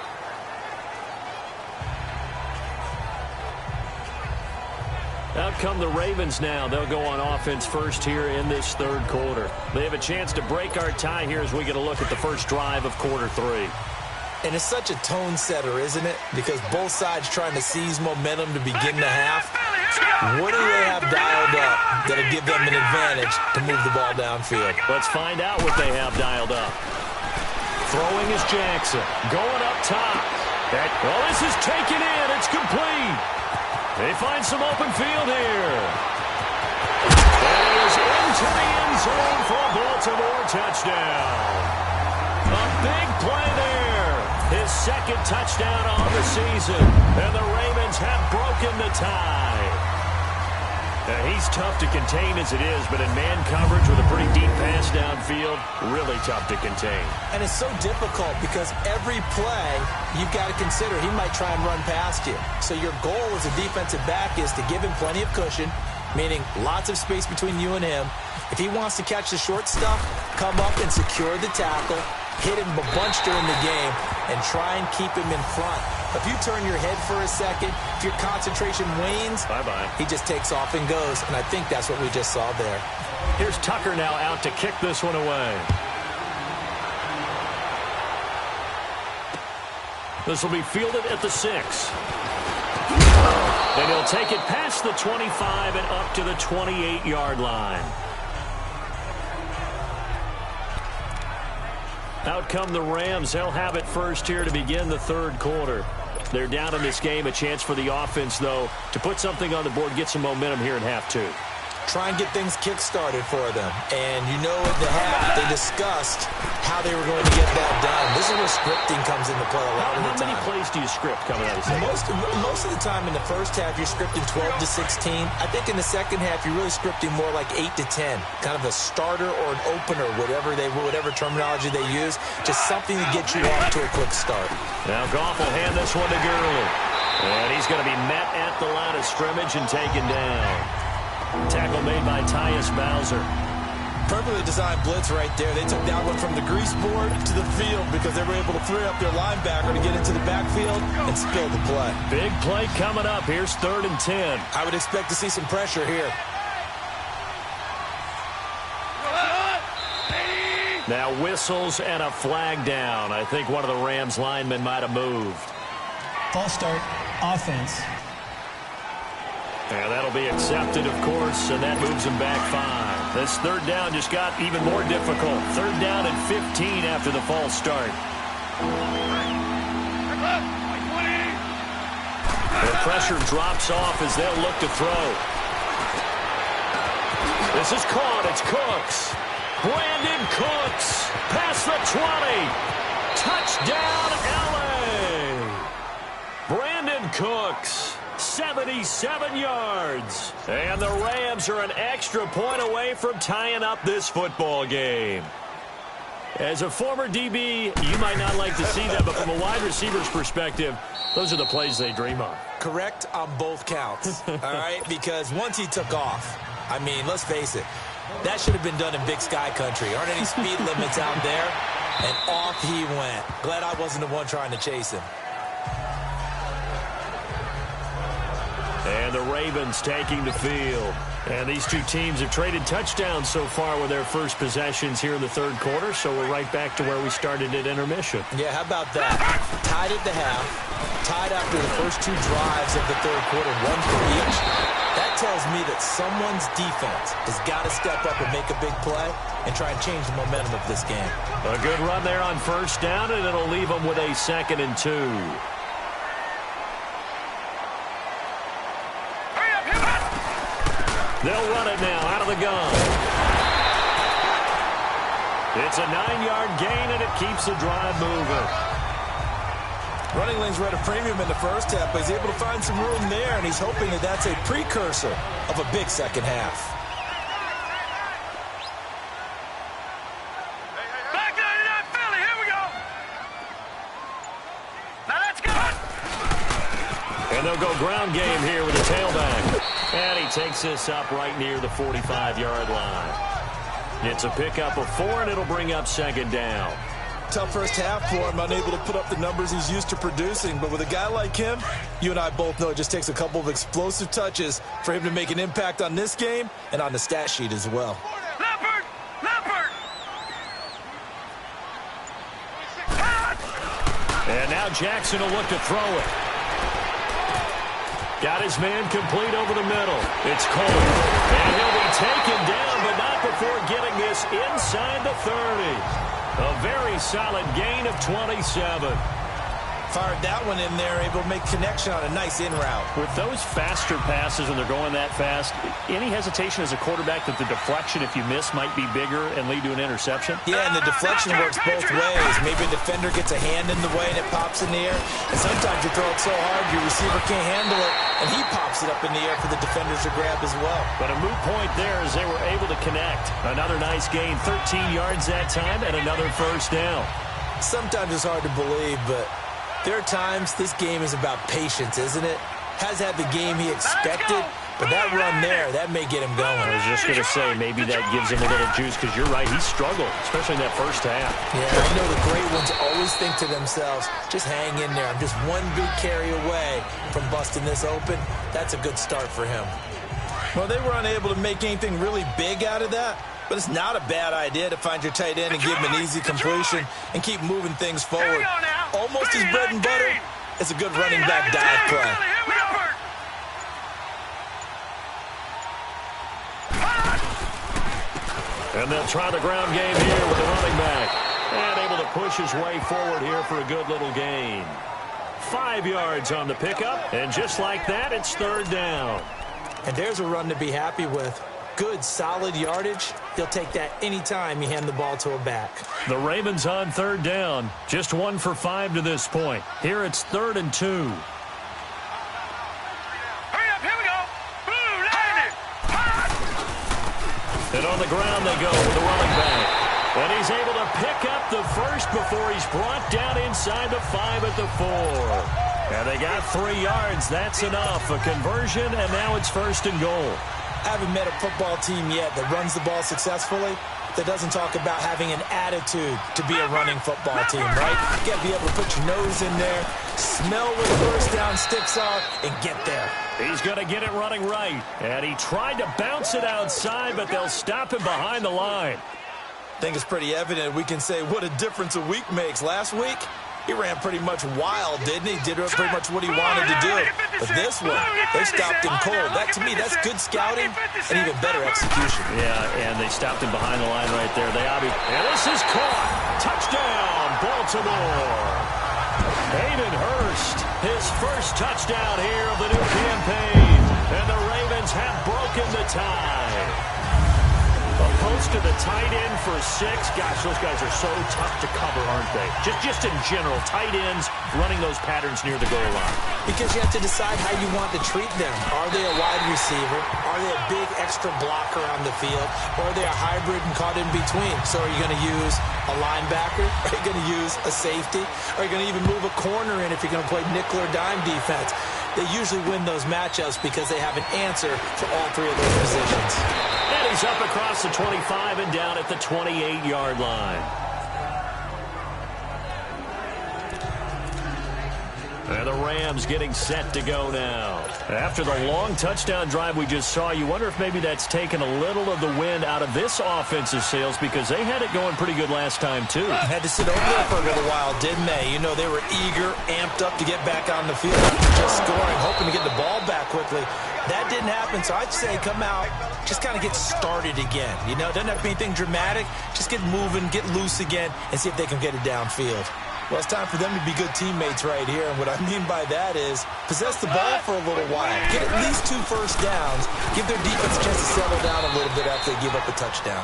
Out come the Ravens now. They'll go on offense first here in this third quarter. They have a chance to break our tie here as we get a look at the first drive of quarter 3.
And it's such a tone setter, isn't it? Because both sides trying to seize momentum to begin the half. What do they have dialed up that'll give them an advantage to move the ball downfield?
Let's find out what they have dialed up. Throwing is Jackson. Going up top. This is taken in. It's complete. They find some open field here. And he is into the end zone for a Baltimore touchdown. A big play there. His second touchdown on the season. And the Ravens have broken the tie. Now, he's tough to contain as it is, but in man coverage with a pretty deep pass downfield, really tough to contain.
And it's so difficult because every play you've got to consider he might try and run past you. So your goal as a defensive back is to give him plenty of cushion, meaning lots of space between you and him. If he wants to catch the short stuff, come up and secure the tackle, hit him a bunch during the game, and try and keep him in front. If you turn your head for a second, if your concentration wanes,
bye-bye.
He just takes off and goes, and I think that's what we just saw there.
Here's Tucker now out to kick this one away. This will be fielded at the 6. And he'll take it past the 25 and up to the 28-yard line. Out come the Rams. They'll have it first here to begin the third quarter. They're down in this game. A chance for the offense, though, to put something on the board, get some momentum here in half 2.
Try and get things kick-started for them. And you know at the half, they discussed how they were going to get that done. This is where scripting comes into play a lot of the time.
How many plays do you script coming out of the second?
Most of the time in the first half, you're scripting 12 to 16. I think in the second half, you're really scripting more like 8 to 10. Kind of a starter or an opener, whatever terminology they use. Just something to get you off to a quick start.
Now Goff will hand this one to Gurley. And he's going to be met at the line of scrimmage and taken down. Tackle made by Tyus Bowser.
Perfectly designed blitz right there. They took that one from the grease board to the field because they were able to free up their linebacker to get into the backfield and spill the play.
Big play coming up. Here's 3rd and 10.
I would expect to see some pressure here.
Now whistles and a flag down. I think one of the Rams linemen might have moved.
False start, offense.
And that'll be accepted, of course, and that moves him back 5. This 3rd down just got even more difficult. 3rd down and 15 after the false start. The pressure drops off as they'll look to throw. This is caught. It's Cooks. Brandon Cooks past the 20. Touchdown, L.A. Brandon Cooks. 77 yards. And the Rams are an extra point away from tying up this football game. As a former DB, you might not like to see that, but from a wide receiver's perspective, those are the plays they dream of.
Correct on both counts, all right? Because once he took off, I mean, let's face it, that should have been done in Big Sky Country. Aren't any speed limits out there? And off he went. Glad I wasn't the one trying to chase him.
And the Ravens taking the field. And these two teams have traded touchdowns so far with their first possessions here in the third quarter, so we're right back to where we started at intermission.
Yeah, how about that? Tied at the half, tied after the first 2 drives of the third quarter, 1 for each. That tells me that someone's defense has got to step up and make a big play and try and change the momentum of this game.
A good run there on first down, and it'll leave them with a 2nd and 2. They'll run it now out of the gun. It's a 9-yard gain, and it keeps the drive moving.
Running lanes were at a premium in the first half, but he's able to find some room there, and he's hoping that that's a precursor of a big second half.
Back 99 Philly, here we go. Now let's go.
And they'll go ground game here with the tailback. And he takes this up right near the 45-yard line. It's a pickup of 4, and it'll bring up 2nd down.
tough first half for him, unable to put up the numbers he's used to producing. But with a guy like him, you and I both know it just takes a couple of explosive touches for him to make an impact on this game and on the stat sheet as well.
Leopard! Leopard!
And now Jackson will look to throw it. Got his man complete over the middle. It's Cole. And he'll be taken down, but not before getting this inside the 30. A very solid gain of 27.
Fired that one in there, able to make connection on a nice in route.
With those faster passes and they're going that fast, any hesitation as a quarterback that the deflection, if you miss, might be bigger and lead to an interception?
Yeah, and the deflection works both ways. Maybe a defender gets a hand in the way and it pops in the air. And sometimes you throw it so hard your receiver can't handle it, and he pops it up in the air for the defenders to grab as well.
But a moot point there as they were able to connect. Another nice gain, 13 yards that time, and another first down.
Sometimes it's hard to believe, but there are times this game is about patience, isn't it? Has had the game he expected, but that run there, that may get him going.
I was just going to say, maybe that gives him a little juice, because you're right, he struggled, especially in that first half.
Yeah, I know the great ones always think to themselves, just hang in there. I'm just one big carry away from busting this open. That's a good start for him. Well, they were unable to make anything really big out of that, but it's not a bad idea to find your tight end and give him an easy completion and keep moving things forward. Almost his bread and butter. It's a good running back dive play.
And they'll try the ground game here with the running back. And able to push his way forward here for a good little gain. 5 yards on the pickup, and just like that, it's third down.
And there's a run to be happy with. Good, solid yardage. He'll take that anytime you hand the ball to a back.
The Ravens on third down. Just 1 for 5 to this point. Here it's 3rd and 2.
Hurry up, here we go. Blue, landed.
And on the ground they go with the running back. And he's able to pick up the first before he's brought down inside the 5 at the 4. And they got 3 yards. That's enough. A conversion, and now it's 1st and goal.
I haven't met a football team yet that runs the ball successfully that doesn't talk about having an attitude to be a running football team, right? You got to be able to put your nose in there, smell where the first down sticks are, and get there.
He's going to get it running right. And he tried to bounce it outside, but they'll stop him behind the line.
I think it's pretty evident we can say what a difference a week makes. Last week, he ran pretty much wild, didn't he? Did pretty much what he wanted to do. But this one, they stopped him cold. That, to me, that's good scouting and even better execution.
Yeah, and they stopped him behind the line right there. And this is caught. Touchdown, Baltimore. Hayden Hurst, his first touchdown here of the new campaign. And the Ravens have broken the tie. Post to the tight end for 6. Gosh, those guys are so tough to cover, aren't they? Just in general, tight ends running those patterns near the goal line.
Because you have to decide how you want to treat them. Are they a wide receiver? Are they a big extra blocker on the field? Or are they a hybrid and caught in between? So are you going to use a linebacker? Are you going to use a safety? Are you going to even move a corner in if you're going to play nickel or dime defense? They usually win those matchups because they have an answer for all 3 of those positions.
And he's up across the 25 and down at the 28-yard line. And the Rams getting set to go now. After the long touchdown drive we just saw, you wonder if maybe that's taken a little of the wind out of this offensive sails, because they had it going pretty good last time, too.
Had to sit over there for a little while, didn't they? You know, they were eager, amped up to get back on the field after just scoring, hoping to get the ball back quickly. That didn't happen, so I'd say come out, just kind of get started again. You know, it doesn't have to be anything dramatic. Just get moving, get loose again, and see if they can get it downfield. Well, it's time for them to be good teammates right here, and what I mean by that is possess the ball for a little while. Get at least 2 first downs. Give their defense a chance to settle down a little bit after they give up a touchdown.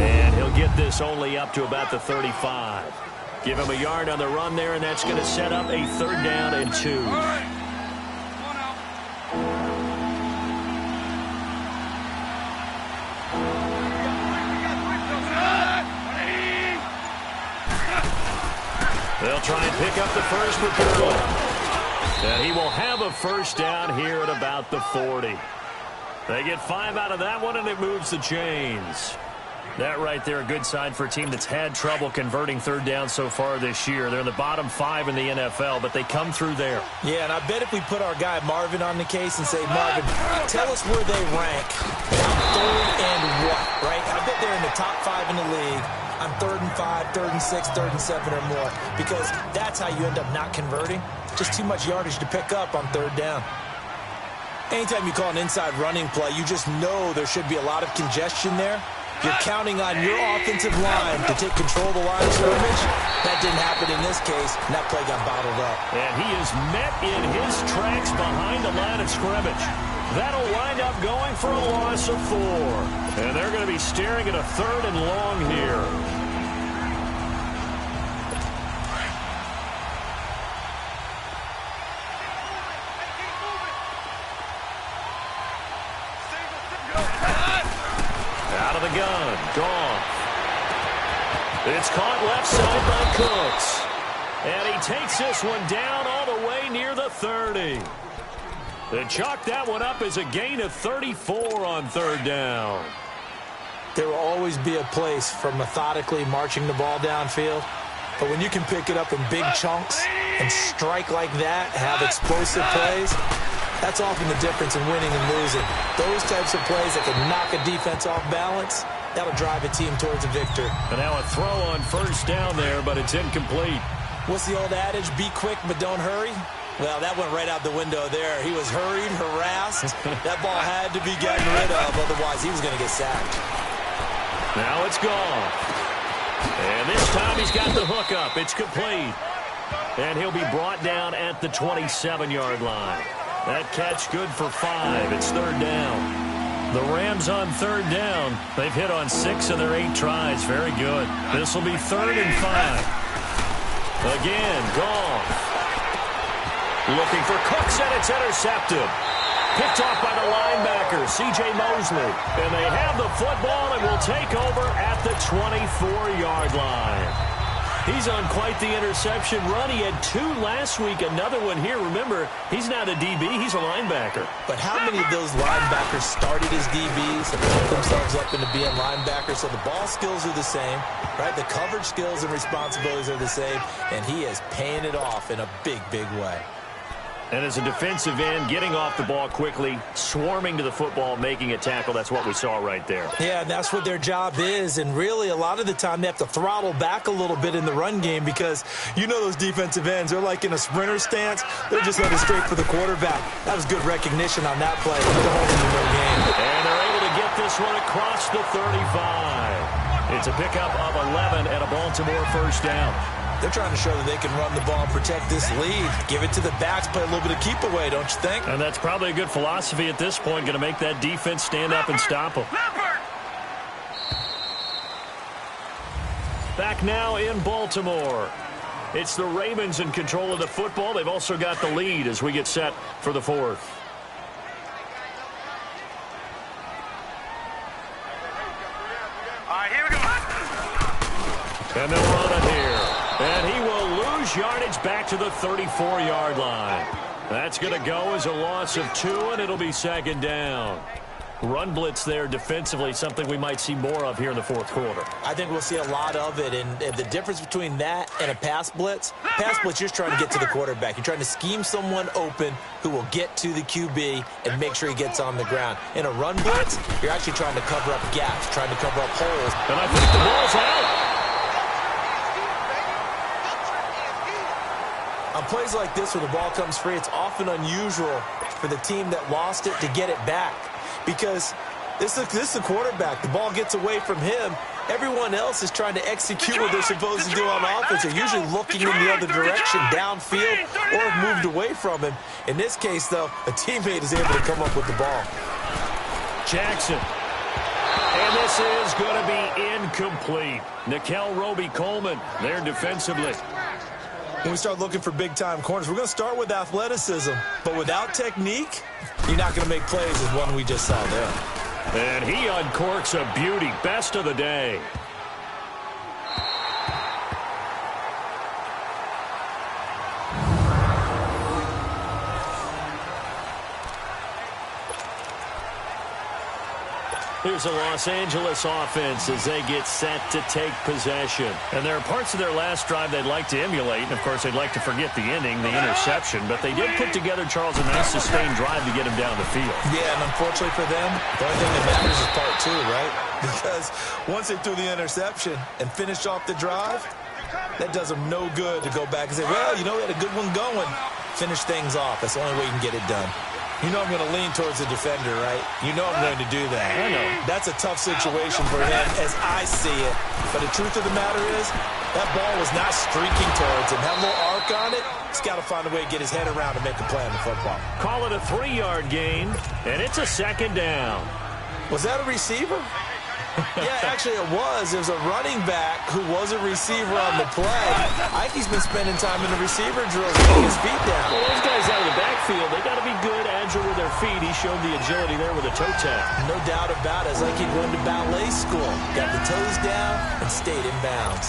And he'll get this only up to about the 35. Give him a yard on the run there, and that's going to set up a 3rd down and 2. They'll try and pick up the first for Gurley. And he will have a first down here at about the 40. They get 5 out of that one, and it moves the chains. That right there, a good sign for a team that's had trouble converting third down so far this year. They're in the bottom 5 in the NFL, but they come through there.
Yeah, and I bet if we put our guy Marvin on the case and say, Marvin, tell us where they rank on third and what, right? I bet they're in the top 5 in the league on 3rd and 5, 3rd and 6, 3rd and 7 or more, because that's how you end up not converting. Just too much yardage to pick up on third down. Anytime you call an inside running play, you just know there should be a lot of congestion there. You're counting on your offensive line to take control of the line of scrimmage. That didn't happen in this case, and that play got bottled up.
And he is met in his tracks behind the line of scrimmage. That'll wind up going for a loss of 4. And they're going to be staring at a 3rd and long here. Out of the gun, Goff. It's caught left side by Cooks. And he takes this one down all the way near the 30. They chalk that one up as a gain of 34 on third down.
There will always be a place for methodically marching the ball downfield. But when you can pick it up in big chunks and strike like that, have explosive plays, that's often the difference in winning and losing. Those types of plays that can knock a defense off balance, that'll drive a team towards a victory.
And now a throw on first down there, but it's incomplete.
What's the old adage? Be quick, but don't hurry. Well, that went right out the window there. He was hurried, harassed. That ball had to be gotten rid of, otherwise he was going to get sacked.
Now it's gone. And this time he's got the hook up. It's complete. And he'll be brought down at the 27-yard line. That catch good for 5. It's third down. The Rams on third down. They've hit on 6 of their 8 tries. Very good. This will be 3rd and 5. Again, Goff. Looking for Cooks, and it's intercepted. Picked off by the linebacker, C.J. Mosley. And they have the football and will take over at the 24-yard line. He's on quite the interception run. He had 2 last week, another one here. Remember, he's not a DB, he's a linebacker.
But how many of those linebackers started as DBs and built themselves up into being linebackers? So the ball skills are the same, right? The coverage skills and responsibilities are the same, and he is paying it off in a big, big way.
And as a defensive end, getting off the ball quickly, swarming to the football, making a tackle, that's what we saw right there.
Yeah, and that's what their job is. And really, a lot of the time, they have to throttle back a little bit in the run game because you know those defensive ends, they're like in a sprinter stance. They're just headed straight for the quarterback. That was good recognition on that play.
And they're able to get this one across the 35. It's a pickup of 11 and a Baltimore first down.
They're trying to show that they can run the ball and protect this lead. Give it to the backs, play a little bit of keep away, don't you think?
And that's probably a good philosophy at this point, going to make that defense stand up and stop them. Back now in Baltimore. It's the Ravens in control of the football. They've also got the lead as we get set for the 4th.
All right, here we go.
And they'll run it here. And he will lose yardage back to the 34-yard line. That's going to go as a loss of 2, and it'll be 2nd down. Run blitz there defensively, something we might see more of here in the 4th quarter.
I think we'll see a lot of it, and the difference between that and a pass blitz, you're trying to get to the quarterback. You're trying to scheme someone open who will get to the QB and make sure he gets on the ground. In a run blitz, you're actually trying to cover up gaps, trying to cover up holes.
And I think the ball's out.
On plays like this where the ball comes free, it's often unusual for the team that lost it to get it back because this is the quarterback. The ball gets away from him. Everyone else is trying to execute what they're supposed to do on offense. They're usually looking in the other direction, downfield, or have moved away from him. In this case, though, a teammate is able to come up with the ball.
Jackson. And this is going to be incomplete. Nickel Roby-Coleman there defensively.
When we start looking for big-time corners, we're going to start with athleticism. But without technique, you're not going to make plays as one we just saw there.
And he uncorks a beauty. Best of the day. Here's a Los Angeles offense as they get set to take possession. And there are parts of their last drive they'd like to emulate. And, of course, they'd like to forget the ending, the interception. But they did put together, Charles, a nice sustained drive to get him down the field.
Yeah, and unfortunately for them, the only thing that matters is part two, right? Because once they threw the interception and finished off the drive, that does them no good to go back and say, well, you know, we had a good one going. Finish things off. That's the only way you can get it done. You know I'm going to lean towards the defender, right? You know I'm going to do that.
I know.
That's a tough situation for him as I see it. But the truth of the matter is, that ball was not streaking towards him. Had a little arc on it. He's got to find a way to get his head around and make a play on the football.
Call it a 3-yard gain, and it's a second down.
Was that a receiver? Yeah, actually it was. There was a running back who was a receiver on the play. I think he's been spending time in the receiver drills getting his feet down.
Well, those guys out of the backfield, they got to be good, agile with their feet. He showed the agility there with a toe tap.
No doubt about it. It's like he'd run to ballet school. Got the toes down and stayed in bounds.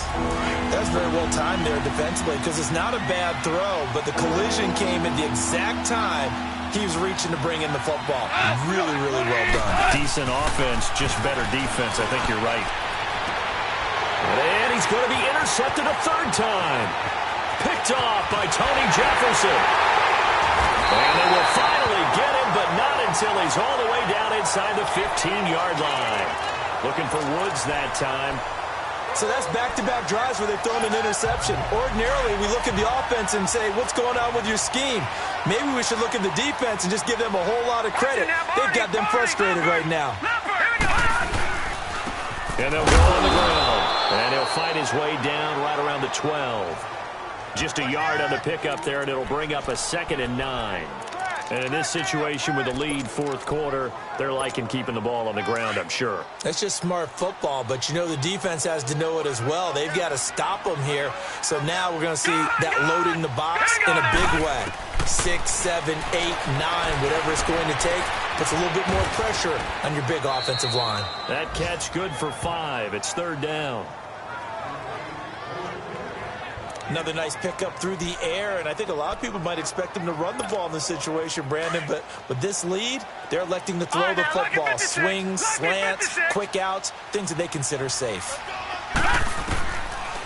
That was very well timed there defensively because it's not a bad throw, but the collision came at the exact time he was reaching to bring in the football. Really, really well done.
Decent offense, just better defense. I think you're right. And he's going to be intercepted a third time. Picked off by Tony Jefferson. And they will finally get him, but not until he's all the way down inside the 15-yard line. Looking for Woods that time.
So that's back-to-back drives where they've thrown an interception. Ordinarily, we look at the offense and say, what's going on with your scheme? Maybe we should look at the defense and just give them a whole lot of credit. They've got them frustrated right now.
And they'll go on the ground. And he'll fight his way down right around the 12. Just a yard on the pickup there, and it'll bring up a 2nd and 9. And in this situation with the lead fourth quarter, they're liking keeping the ball on the ground, I'm sure.
That's just smart football, but you know the defense has to know it as well. They've got to stop them here. So now we're going to see that loading the box in a big way. 6, 7, 8, 9, whatever it's going to take, puts a little bit more pressure on your big offensive line.
That catch good for 5. It's 3rd down.
Another nice pickup through the air, and I think a lot of people might expect him to run the ball in this situation, Brandon, but with this lead, they're electing to throw the football. Swings, slants, quick outs, things that they consider safe.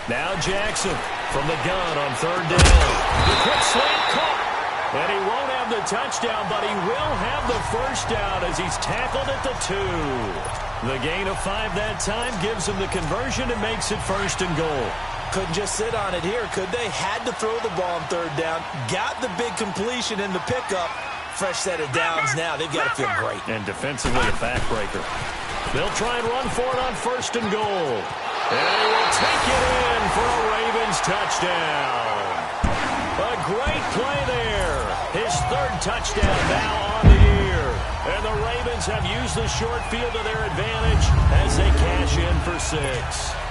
Now Jackson from the gun on 3rd down. The quick slant caught, and he won't have the touchdown, but he will have the first down as he's tackled at the 2. The gain of 5 that time gives him the conversion and makes it 1st and goal.
Couldn't just sit on it here, could they? Had to throw the ball on 3rd down. Got the big completion in the pickup. Fresh set of downs now. They've got to feel great.
And defensively a backbreaker. They'll try and run for it on 1st and goal. And he will take it in for a Ravens touchdown. A great play there. His 3rd touchdown now on the year. And the Ravens have used the short field to their advantage as they cash in for 6.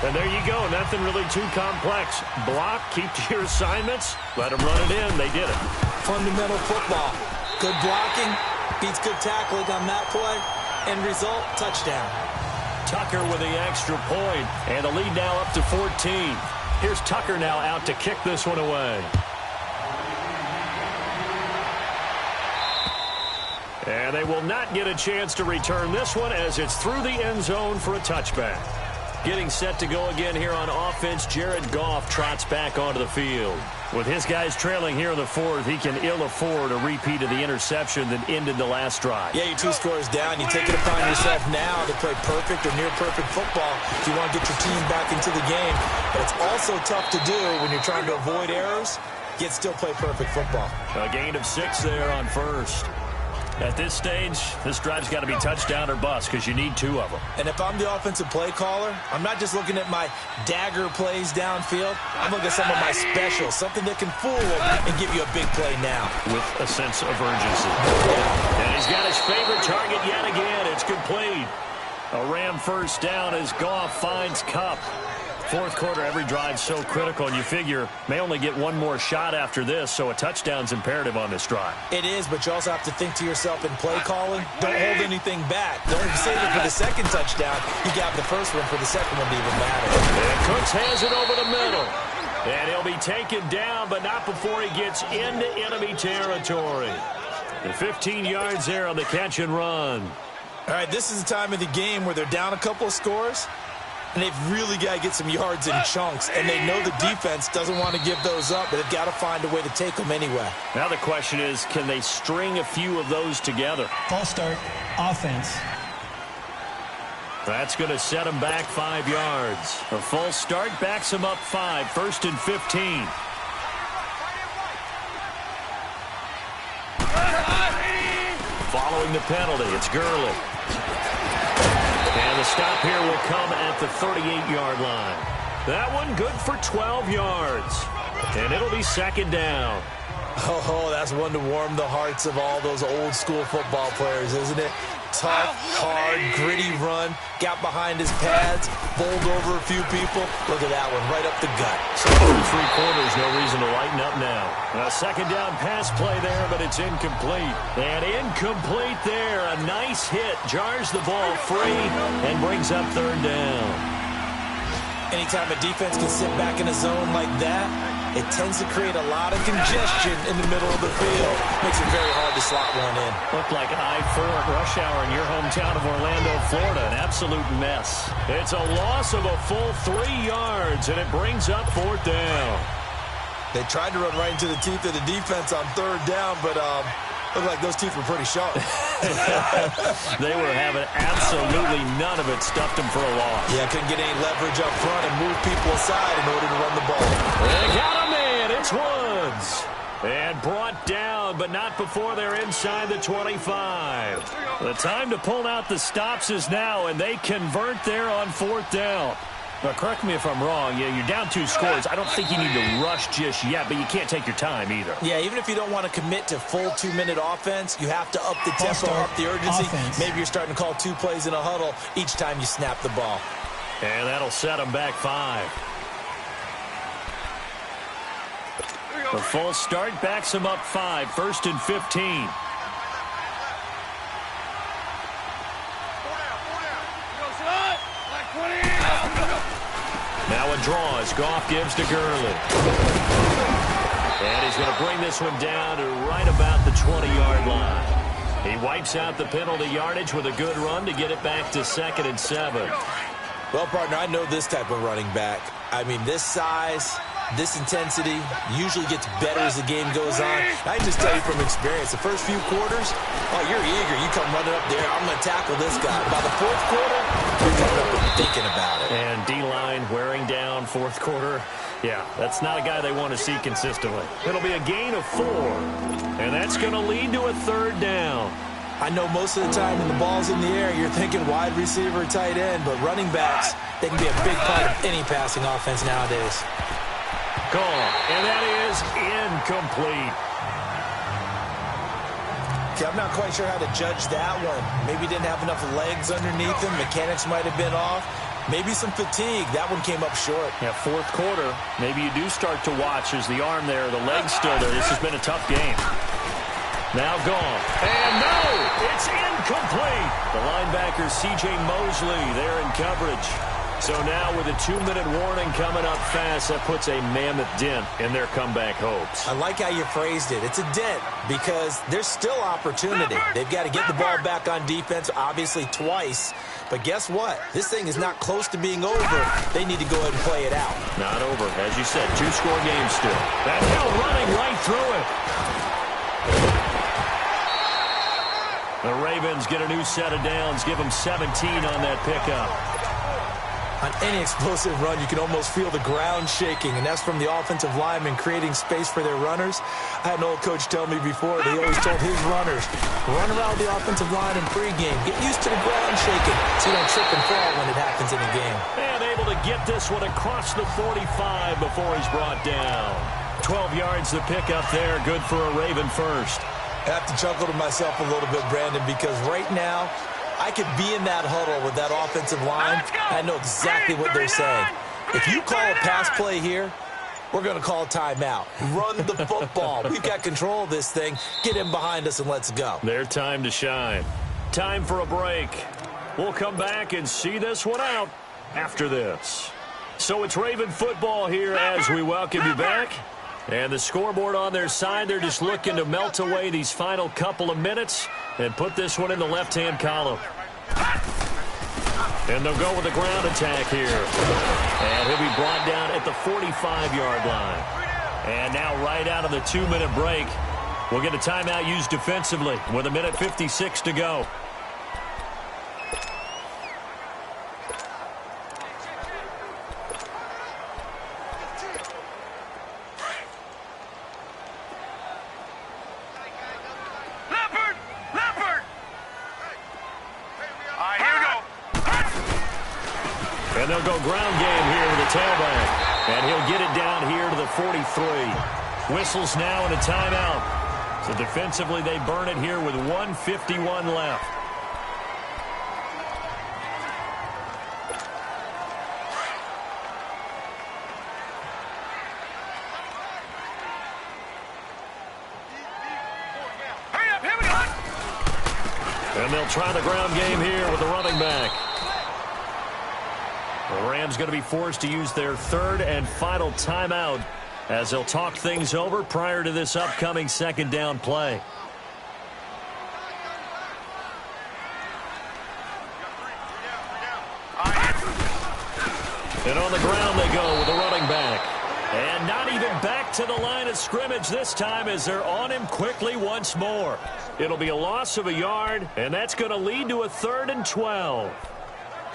And there you go. Nothing really too complex. Block, keep to your assignments, let them run it in. They did it.
Fundamental football. Good blocking, beats good tackling on that play. End result, touchdown.
Tucker with the extra point, and the lead now up to 14. Here's Tucker now out to kick this one away. And they will not get a chance to return this one as it's through the end zone for a touchback. Getting set to go again here on offense, Jared Goff trots back onto the field. With his guys trailing here in the 4th, he can ill afford a repeat of the interception that ended the last drive.
Yeah, you're 2 scores down. You take it upon yourself now to play perfect or near perfect football if you want to get your team back into the game. But it's also tough to do when you're trying to avoid errors, yet still play perfect football.
A gain of 6 there on 1st. At this stage, this drive's got to be touchdown or bust because you need 2 of them.
And if I'm the offensive play caller, I'm not just looking at my dagger plays downfield. I'm looking at some of my specials, something that can fool them and give you a big play now.
With a sense of urgency. And he's got his favorite target yet again. It's complete. A Ram 1st down as Goff finds Kupp. 4th quarter, every drive so critical, and you figure may only get 1 more shot after this, so a touchdown's imperative on this drive.
It is, but you also have to think to yourself in play calling, don't hold anything back. Don't save it for the 2nd touchdown. You got the 1st one for the 2nd one to even matter.
And Cooks has it over the middle. And he'll be taken down, but not before he gets into enemy territory. And 15 yards there on the catch and run.
All right, this is the time of the game where they're down a couple of scores, and they've really got to get some yards in chunks, and they know the defense doesn't want to give those up, but they've got to find a way to take them anyway.
Now the question is, can they string a few of those together?
False start, offense.
That's going to set them back 5 yards. A false start backs them up 5, 1st and 15. Following the penalty, it's Gurley. And the stop here will come at the 38-yard line. That one good for 12 yards. And it'll be 2nd down.
Oh, that's one to warm the hearts of all those old-school football players, isn't it? Tough, hard, gritty run. Got behind his pads, bowled over a few people. Look at that one, right up the gut.
So 3/4, no reason to lighten up now. A 2nd down pass play there, but it's incomplete. And incomplete there. A nice hit. Jars the ball free and brings up 3rd down.
Anytime a defense can sit back in a zone like that, it tends to create a lot of congestion in the middle of the field. Makes it very hard to slot one in.
Looked like I-4 at rush hour in your hometown of Orlando, Florida. An absolute mess. It's a loss of a full 3 yards, and it brings up 4th down.
They tried to run right into the teeth of the defense on 3rd down, but looked like those teeth were pretty sharp.
They were having absolutely none of it. Stuffed them for a loss.
Yeah, couldn't get any leverage up front and move people aside in order to run the ball.
They got a man. It's Woods. And brought down, but not before they're inside the 25. The time to pull out the stops is now, and they convert there on 4th down. But correct me if I'm wrong. Yeah, you're down 2 scores. I don't think you need to rush just yet, but you can't take your time either.
Yeah, even if you don't want to commit to full 2-minute offense, you have to up the tempo, up the urgency.
Offense.
Maybe you're starting to call 2 plays in a huddle each time you snap the ball.
And that'll set them back 5. The false start backs them up 5, 1st and 15. Now a draw as Goff gives to Gurley. And he's going to bring this one down to right about the 20-yard line. He wipes out the penalty yardage with a good run to get it back to 2nd and 7.
Well, partner, I know this type of running back. I mean, this size, this intensity usually gets better as the game goes on. I can just tell you from experience, the first few quarters, oh, you're eager. You come running up there, I'm going to tackle this guy. By the 4th quarter, you're coming up and thinking about it.
And D-line wearing down 4th quarter. Yeah, that's not a guy they want to see consistently. It'll be a gain of 4. And that's going to lead to a 3rd down.
I know most of the time when the ball's in the air, you're thinking wide receiver, tight end, but running backs, they can be a big part of any passing offense nowadays.
Gone. And that is incomplete.
Okay, I'm not quite sure how to judge that one. Maybe didn't have enough legs underneath him. Mechanics might have been off. Maybe some fatigue. That one came up short.
Yeah, 4th quarter. Maybe you do start to watch as the arm there, the leg's still there. This has been a tough game. Now gone. And no, it's incomplete. The linebacker, C.J. Mosley, there in coverage. So now with a 2-minute warning coming up fast, that puts a mammoth dent in their comeback hopes.
I like how you phrased it. It's a dent because there's still opportunity. They've got to get the ball back on defense, obviously twice. But guess what? This thing is not close to being over. They need to go ahead and play it out.
Not over. As you said, 2-score game still. That hill running right through it. The Ravens get a new set of downs, give them 17 on that pickup.
On any explosive run, you can almost feel the ground shaking, and that's from the offensive linemen creating space for their runners. I had an old coach tell me before, they always told his runners, run around the offensive line in pregame. Get used to the ground shaking so you don't trip and fall when it happens in a game.
And able to get this one across the 45 before he's brought down. 12 yards to pick up there, good for a Raven first.
I have to chuckle to myself a little bit, Brandon, because right now, I could be in that huddle with that offensive line. I know exactly what they're saying. If you call a pass play here, we're going to call timeout. Run the football. We've got control of this thing. Get in behind us and let's go.
Their time to shine. Time for a break. We'll come back and see this one out after this. So it's Raven football here as we welcome you back. And the scoreboard on their side, they're just looking to melt away these final couple of minutes and put this one in the left-hand column. And they'll go with a ground attack here. And he'll be brought down at the 45-yard line. And now right out of the 2-minute break, we'll get a timeout used defensively with 1:56 to go. And they'll go ground game here with a tailback. And he'll get it down here to the 43. Whistles now and a timeout. So defensively they burn it here with 1:51 left. And they'll try the ground game here with the running back. The Rams going to be forced to use their third and final timeout as they'll talk things over prior to this upcoming second down play. And on the ground they go with the running back. And not even back to the line of scrimmage this time as they're on him quickly once more. It'll be a loss of a yard, and that's going to lead to a 3rd and 12.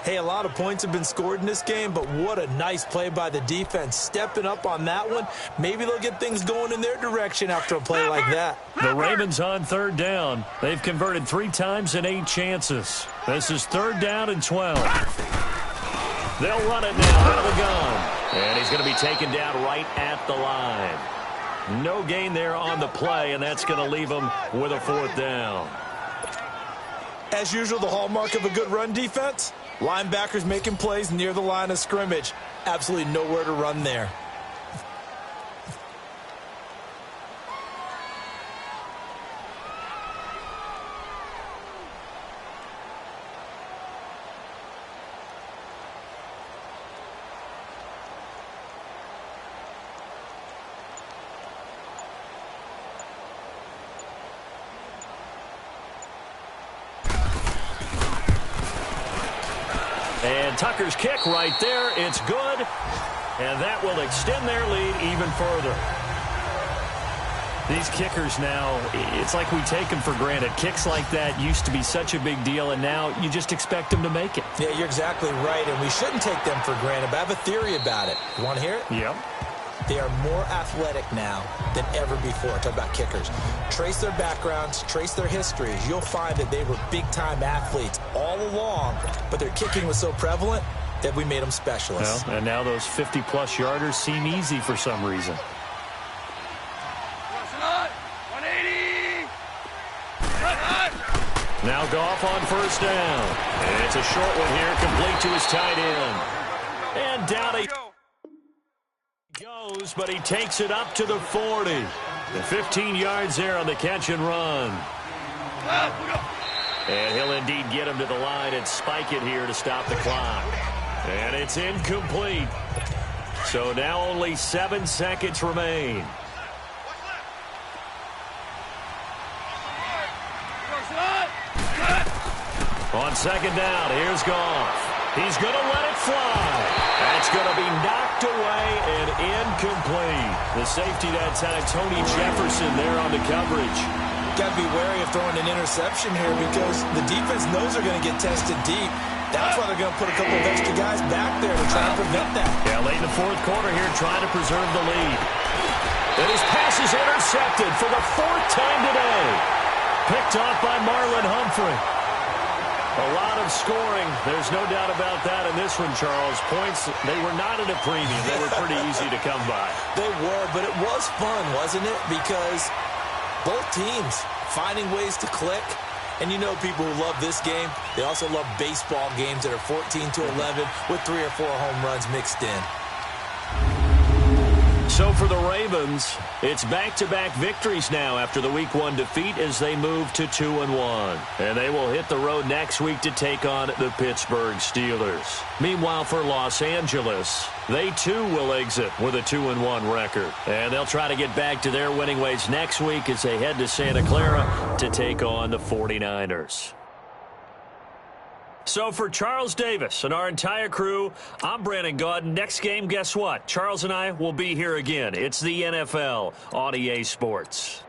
Hey, a lot of points have been scored in this game, but what a nice play by the defense. Stepping up on that one, maybe they'll get things going in their direction after a play like that.
The Ravens on 3rd down. They've converted 3 times in 8 chances. This is 3rd down and 12. They'll run it now out of the gun. And he's going to be taken down right at the line. No gain there on the play, and that's going to leave him with a 4th down.
As usual, the hallmark of a good run defense, linebackers making plays near the line of scrimmage. Absolutely nowhere to run there.
And Tucker's kick right there. It's good. And that will extend their lead even further. These kickers now, it's like we take them for granted. Kicks like that used to be such a big deal, and now you just expect them to make it.
Yeah, you're exactly right, and we shouldn't take them for granted, but I have a theory about it. You want to hear it?
Yep.
They are more athletic now than ever before. Talk about kickers. Trace their backgrounds, trace their histories. You'll find that they were big-time athletes all along, but their kicking was so prevalent that we made them specialists.
Well, and now those 50-plus yarders seem easy for some reason.
180.
Now Goff on 1st down. And it's a short one here, complete to his tight end. And down he goes, but he takes it up to the 40. And 15 yards there on the catch and run. And he'll indeed get him to the line and spike it here to stop the clock. And it's incomplete. So now only 7 seconds remain. On 2nd down, here's Goff. He's going to let it fly. That's going to be knocked away and incomplete. The safety that time, Tony Jefferson there on the coverage.
Got to be wary of throwing an interception here because the defense knows they're going to get tested deep. That's why they're going to put a couple of extra guys back there to try and prevent that.
Yeah, late in the 4th quarter here, trying to preserve the lead. And his pass is intercepted for the 4th time today. Picked off by Marlon Humphrey. A lot of scoring. There's no doubt about that in this one, Charles. Points, they were not at a premium. They were pretty easy to come by.
They were, but it was fun, wasn't it? Because both teams finding ways to click. And you know people who love this game, they also love baseball games that are 14-11 with 3 or 4 home runs mixed in.
So for the Ravens, it's back-to-back victories now after the Week 1 defeat as they move to 2-1. And they will hit the road next week to take on the Pittsburgh Steelers. Meanwhile, for Los Angeles, they too will exit with a 2-1 record. And they'll try to get back to their winning ways next week as they head to Santa Clara to take on the 49ers. So for Charles Davis and our entire crew, I'm Brandon Gaudin. Next game, guess what? Charles and I will be here again. It's the NFL on EA Sports.